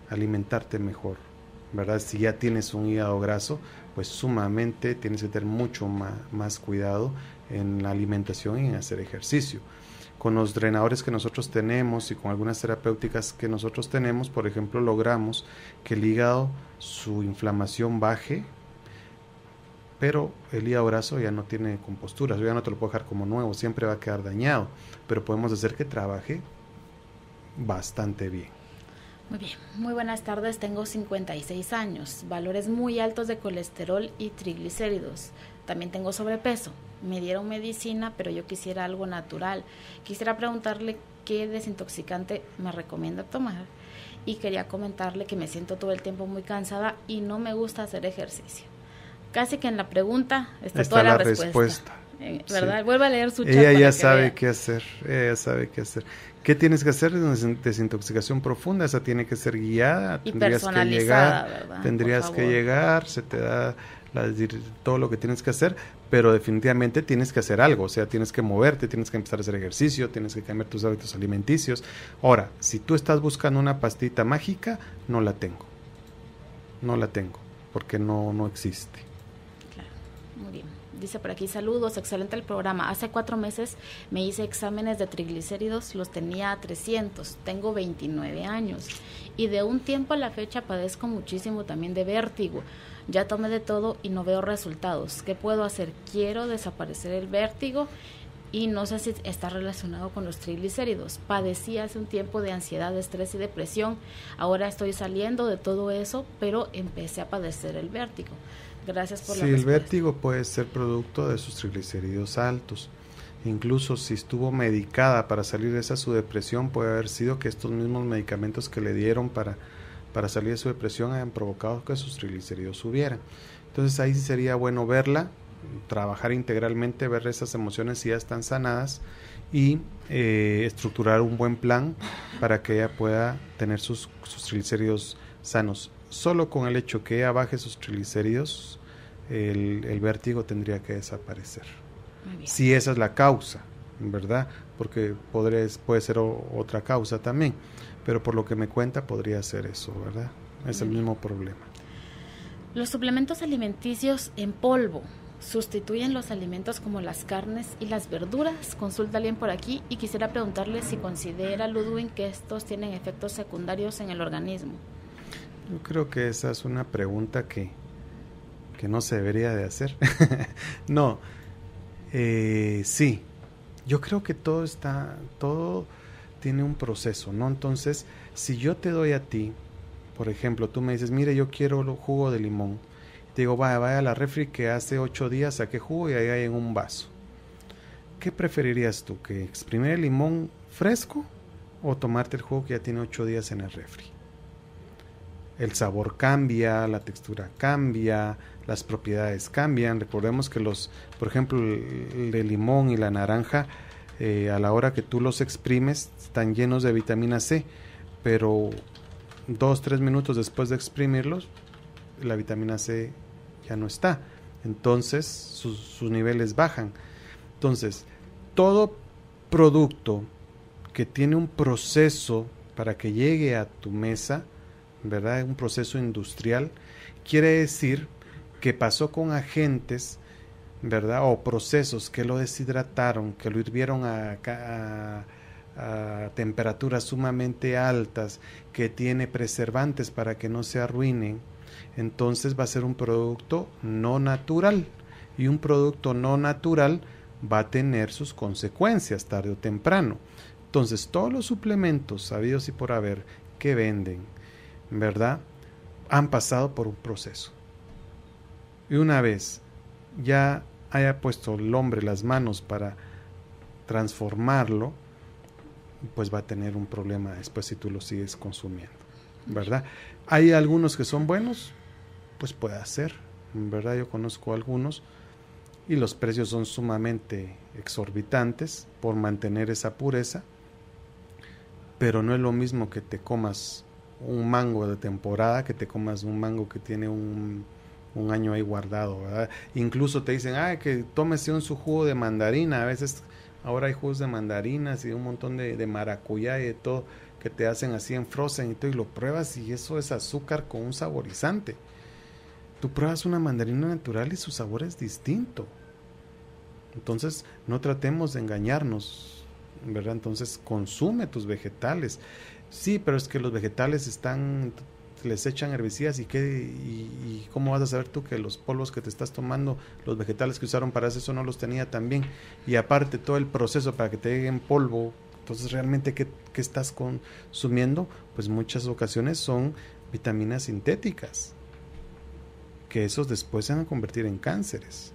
alimentarte mejor, ¿verdad? Si ya tienes un hígado graso, pues sumamente tienes que tener mucho más cuidado en la alimentación y en hacer ejercicio. Con los drenadores que nosotros tenemos y con algunas terapéuticas que nosotros tenemos, por ejemplo, logramos que el hígado, su inflamación baje, pero el hígado graso ya no tiene compostura, yo ya no te lo puedo dejar como nuevo, siempre va a quedar dañado, pero podemos hacer que trabaje bastante bien. Muy bien, muy buenas tardes, tengo 56 años, valores muy altos de colesterol y triglicéridos, también tengo sobrepeso, me dieron medicina, pero yo quisiera algo natural, quisiera preguntarle qué desintoxicante me recomienda tomar y quería comentarle que me siento todo el tiempo muy cansada y no me gusta hacer ejercicio. Casi que en la pregunta está toda la respuesta. ¿Verdad? Sí. Vuelve a leer su chat. Ella ya sabe qué hacer, ¿Qué tienes que hacer? Desintoxicación profunda, esa tiene que ser guiada. Y personalizada, ¿verdad? Tendrías que llegar, se te da todo lo que tienes que hacer, pero definitivamente tienes que hacer algo, o sea, tienes que moverte, tienes que empezar a hacer ejercicio, tienes que cambiar tus hábitos alimenticios. Ahora, si tú estás buscando una pastita mágica, no la tengo, porque no existe. Claro, muy bien. Dice por aquí, saludos, excelente el programa. Hace 4 meses me hice exámenes de triglicéridos, los tenía a 300, tengo 29 años y de un tiempo a la fecha padezco muchísimo también de vértigo. Ya tomé de todo y no veo resultados. ¿Qué puedo hacer? Quiero desaparecer el vértigo y no sé si está relacionado con los triglicéridos. Padecí hace un tiempo de ansiedad, estrés y depresión. Ahora estoy saliendo de todo eso, pero empecé a padecer el vértigo. Gracias por la respuesta. Sí, el vértigo puede ser producto de sus triglicéridos altos. Incluso si estuvo medicada para salir de esa su depresión, puede haber sido que estos mismos medicamentos que le dieron para salir de su depresión hayan provocado que sus triglicéridos subieran. Entonces ahí sí sería bueno verla, trabajar integralmente, ver esas emociones si ya están sanadas y estructurar un buen plan para que ella pueda tener sus triglicéridos sanos. Solo con el hecho que ella baje sus triglicéridos, el vértigo tendría que desaparecer. Si esa es la causa, ¿verdad? Porque puede ser otra causa también, pero por lo que me cuenta podría ser eso, ¿verdad? Es el mismo problema. Los suplementos alimenticios en polvo sustituyen los alimentos como las carnes y las verduras. Consulta alguien por aquí y quisiera preguntarle si considera Ludwig que estos tienen efectos secundarios en el organismo. Yo creo que esa es una pregunta que no se debería de hacer. No, sí, yo creo que todo tiene un proceso, ¿no? Entonces, si yo te doy a ti, por ejemplo, tú me dices, mire, yo quiero jugo de limón. Te digo, vaya a la refri que hace 8 días saqué jugo y ahí hay en un vaso. ¿Qué preferirías tú? ¿Que exprimir el limón fresco o tomarte el jugo que ya tiene 8 días en el refri? El sabor cambia, la textura cambia, las propiedades cambian. Recordemos que por ejemplo, el de limón y la naranja, a la hora que tú los exprimes, están llenos de vitamina C, pero 2-3 minutos después de exprimirlos, la vitamina C ya no está. Entonces, sus niveles bajan. Entonces, todo producto que tiene un proceso para que llegue a tu mesa, ¿verdad? Un proceso industrial, quiere decir que pasó con agentes, ¿verdad? O procesos que lo deshidrataron, que lo hirvieron a temperaturas sumamente altas, que tiene preservantes para que no se arruinen. Entonces va a ser un producto no natural, y un producto no natural va a tener sus consecuencias tarde o temprano. Entonces todos los suplementos sabidos y por haber que venden, ¿verdad?, han pasado por un proceso. Y una vez ya haya puesto el hombre las manos para transformarlo, pues va a tener un problema después si tú lo sigues consumiendo, ¿verdad? Hay algunos que son buenos, pues puede ser, ¿verdad? Yo conozco algunos y los precios son sumamente exorbitantes por mantener esa pureza, pero no es lo mismo que te comas un mango de temporada que te comas un mango que tiene un año ahí guardado, ¿verdad? Incluso te dicen, que tómese su jugo de mandarina. A veces ahora hay jugos de mandarinas y un montón de maracuyá y de todo que te hacen así en frozen y todo, y lo pruebas y eso es azúcar con un saborizante. Tú pruebas una mandarina natural y su sabor es distinto. Entonces no tratemos de engañarnos, ¿verdad? Entonces consume tus vegetales. Sí, pero es que los vegetales les echan herbicidas y ¿cómo vas a saber tú que los polvos que te estás tomando, los vegetales que usaron para eso no los tenía también? Y aparte todo el proceso para que te llegue en polvo, entonces realmente ¿qué estás consumiendo? Pues muchas ocasiones son vitaminas sintéticas, que esos después se van a convertir en cánceres.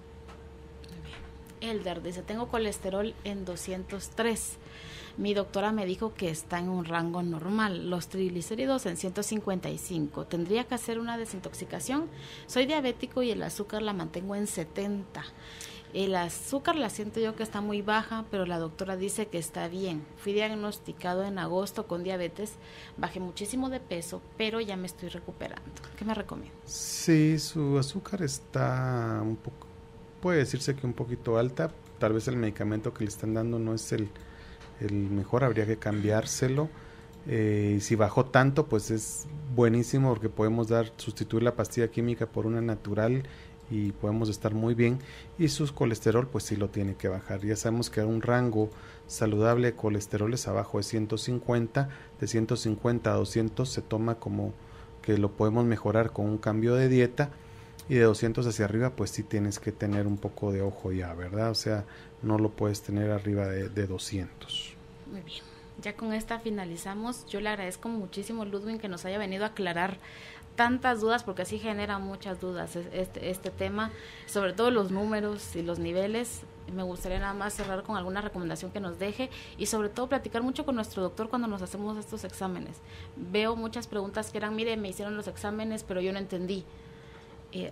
Elder dice, tengo colesterol en 203. Mi doctora me dijo que está en un rango normal, los triglicéridos en 155. ¿Tendría que hacer una desintoxicación? Soy diabético y el azúcar la mantengo en 70. El azúcar la siento yo que está muy baja, pero la doctora dice que está bien. Fui diagnosticado en agosto con diabetes, bajé muchísimo de peso, pero ya me estoy recuperando. ¿Qué me recomienda? Sí, su azúcar está un poco, puede decirse que un poquito alta. Tal vez el medicamento que le están dando no es el mejor, habría que cambiárselo. Si bajó tanto, pues es buenísimo porque podemos sustituir la pastilla química por una natural y podemos estar muy bien. Y su colesterol pues sí lo tiene que bajar. Ya sabemos que un rango saludable de colesterol es abajo de 150, de 150 a 200 se toma como que lo podemos mejorar con un cambio de dieta, y de 200 hacia arriba pues sí tienes que tener un poco de ojo ya, ¿verdad? O sea, no lo puedes tener arriba de 200. Muy bien, ya con esta finalizamos. Yo le agradezco muchísimo, Ludwig, que nos haya venido a aclarar tantas dudas, porque así genera muchas dudas este tema, sobre todo los números y los niveles. Me gustaría nada más cerrar con alguna recomendación que nos deje y sobre todo platicar mucho con nuestro doctor cuando nos hacemos estos exámenes. Veo muchas preguntas que eran, mire, me hicieron los exámenes pero yo no entendí.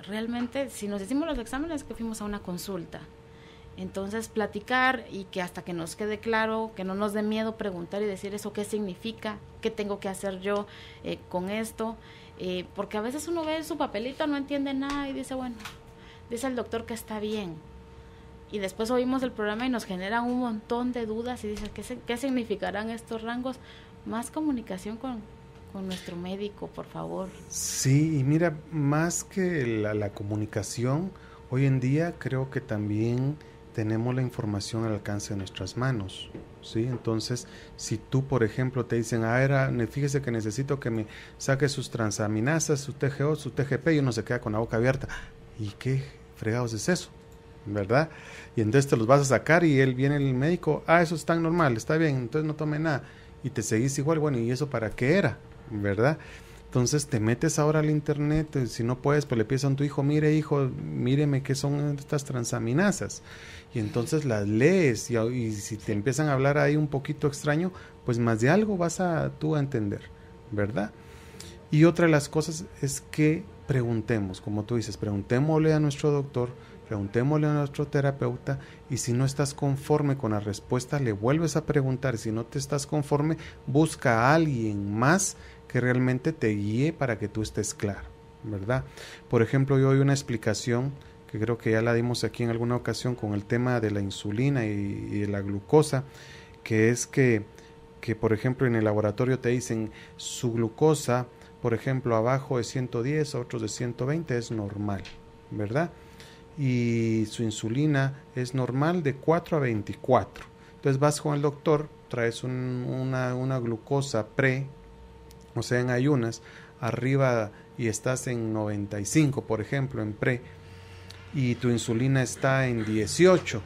Realmente, si nos hicimos los exámenes, que fuimos a una consulta. Entonces, platicar y que hasta que nos quede claro, que no nos dé miedo preguntar y decir eso, qué significa, qué tengo que hacer yo con esto, porque a veces uno ve su papelito, no entiende nada y dice, bueno, dice el doctor que está bien. Y después oímos el programa y nos generan un montón de dudas y dice, ¿qué significarán estos rangos? Más comunicación con nuestro médico, por favor. Sí, y mira, más que la comunicación, hoy en día creo que también tenemos la información al alcance de nuestras manos, ¿sí? Entonces, si tú, por ejemplo, te dicen, fíjese que necesito que me saque sus transaminasas, su TGO, su TGP, y uno se queda con la boca abierta. ¿Y qué fregados es eso? ¿Verdad? Y entonces te los vas a sacar y viene el médico, eso es tan normal, está bien, entonces no tome nada. Y te seguís igual, bueno, ¿y eso para qué era? ¿Verdad? Entonces te metes ahora al internet, si no puedes, pues le pides a tu hijo, mire hijo, míreme qué son estas transaminasas. Y entonces las lees y si te empiezan a hablar ahí un poquito extraño, pues más de algo vas tú a entender, ¿verdad? Y otra de las cosas es que preguntemos, como tú dices, preguntémosle a nuestro doctor, preguntémosle a nuestro terapeuta, y si no estás conforme con la respuesta, le vuelves a preguntar. Si no te estás conforme, busca a alguien más que realmente te guíe para que tú estés claro, ¿verdad? Por ejemplo, yo doy una explicación que creo que ya la dimos aquí en alguna ocasión con el tema de la insulina y de la glucosa, que es que por ejemplo en el laboratorio te dicen su glucosa, por ejemplo, abajo de 110, otros de 120 es normal, ¿verdad? Y su insulina es normal de 4 a 24. Entonces vas con el doctor, traes una glucosa o sea, en ayunas, arriba y estás en 95, por ejemplo, en y tu insulina está en 18,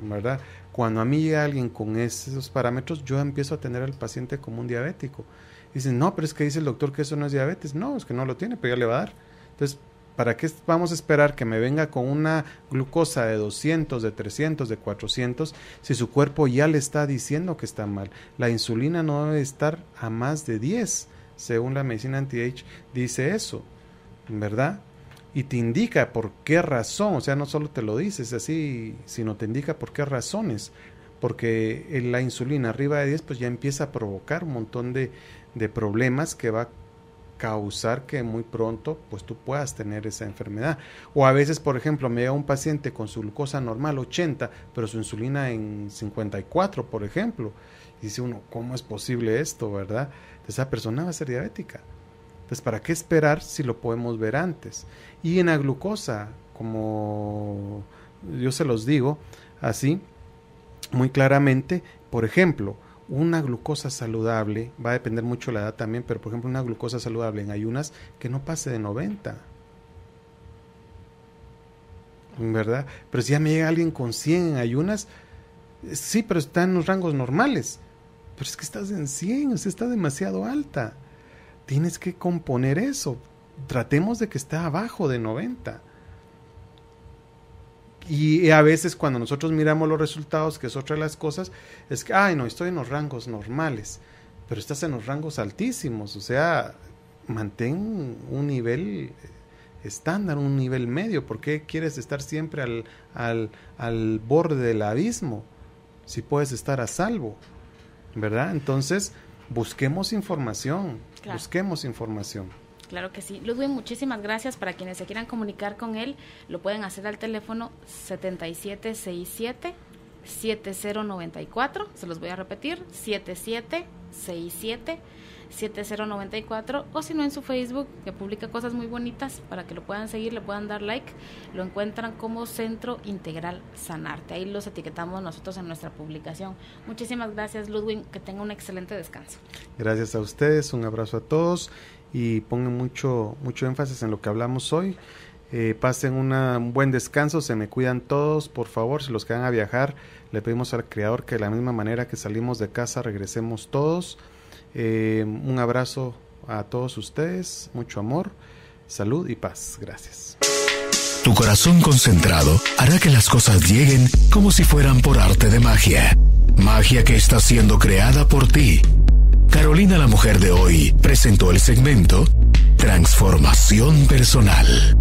¿verdad? Cuando a mí llega alguien con esos parámetros, yo empiezo a tener al paciente como un diabético. Dicen, no, pero es que dice el doctor que eso no es diabetes. No, es que no lo tiene, pero ya le va a dar. Entonces, ¿para qué vamos a esperar que me venga con una glucosa de 200, de 300, de 400, si su cuerpo ya le está diciendo que está mal? La insulina no debe estar a más de 10, según la medicina anti-age dice eso, ¿verdad? Y te indica por qué razón, o sea, no solo te lo dices así, sino te indica por qué razones, porque la insulina arriba de 10 pues ya empieza a provocar un montón de problemas que va a causar que muy pronto pues tú puedas tener esa enfermedad. O a veces, por ejemplo, me llega un paciente con su glucosa normal 80, pero su insulina en 54, por ejemplo, y dice uno, ¿cómo es posible esto, verdad? Esa persona va a ser diabética. Entonces, ¿para qué esperar si lo podemos ver antes? Y en la glucosa, como yo se los digo así muy claramente, por ejemplo, una glucosa saludable, va a depender mucho de la edad también, pero por ejemplo una glucosa saludable en ayunas que no pase de 90, ¿verdad? Pero si ya me llega alguien con 100 en ayunas, sí, pero está en los rangos normales, pero es que estás en 100, o sea, está demasiado alta, tienes que componer eso, tratemos de que esté abajo de 90. Y a veces cuando nosotros miramos los resultados, que es otra de las cosas, es que, no, estoy en los rangos normales, pero estás en los rangos altísimos, o sea, mantén un nivel estándar, un nivel medio. ¿Por qué quieres estar siempre al borde del abismo si puedes estar a salvo? ¿Verdad? Entonces, busquemos información, claro. Busquemos información. Claro que sí. Ludwig, muchísimas gracias. Para quienes se quieran comunicar con él, lo pueden hacer al teléfono 7767-7094. Se los voy a repetir, 7767-7094. O si no, en su Facebook, que publica cosas muy bonitas, para que lo puedan seguir, le puedan dar like. Lo encuentran como Centro Integral Sanarte. Ahí los etiquetamos nosotros en nuestra publicación. Muchísimas gracias, Ludwig. Que tenga un excelente descanso. Gracias a ustedes. Un abrazo a todos. Y pongan mucho énfasis en lo que hablamos hoy, Pasen un buen descanso, se me cuidan todos, por favor. Si los que van a viajar, le pedimos al Creador que de la misma manera que salimos de casa regresemos todos. Un abrazo a todos ustedes, mucho amor, salud y paz. Gracias. Tu corazón concentrado hará que las cosas lleguen como si fueran por arte de magia. Magia que está siendo creada por ti. Carolina, la mujer de hoy, presentó el segmento Transformación Personal.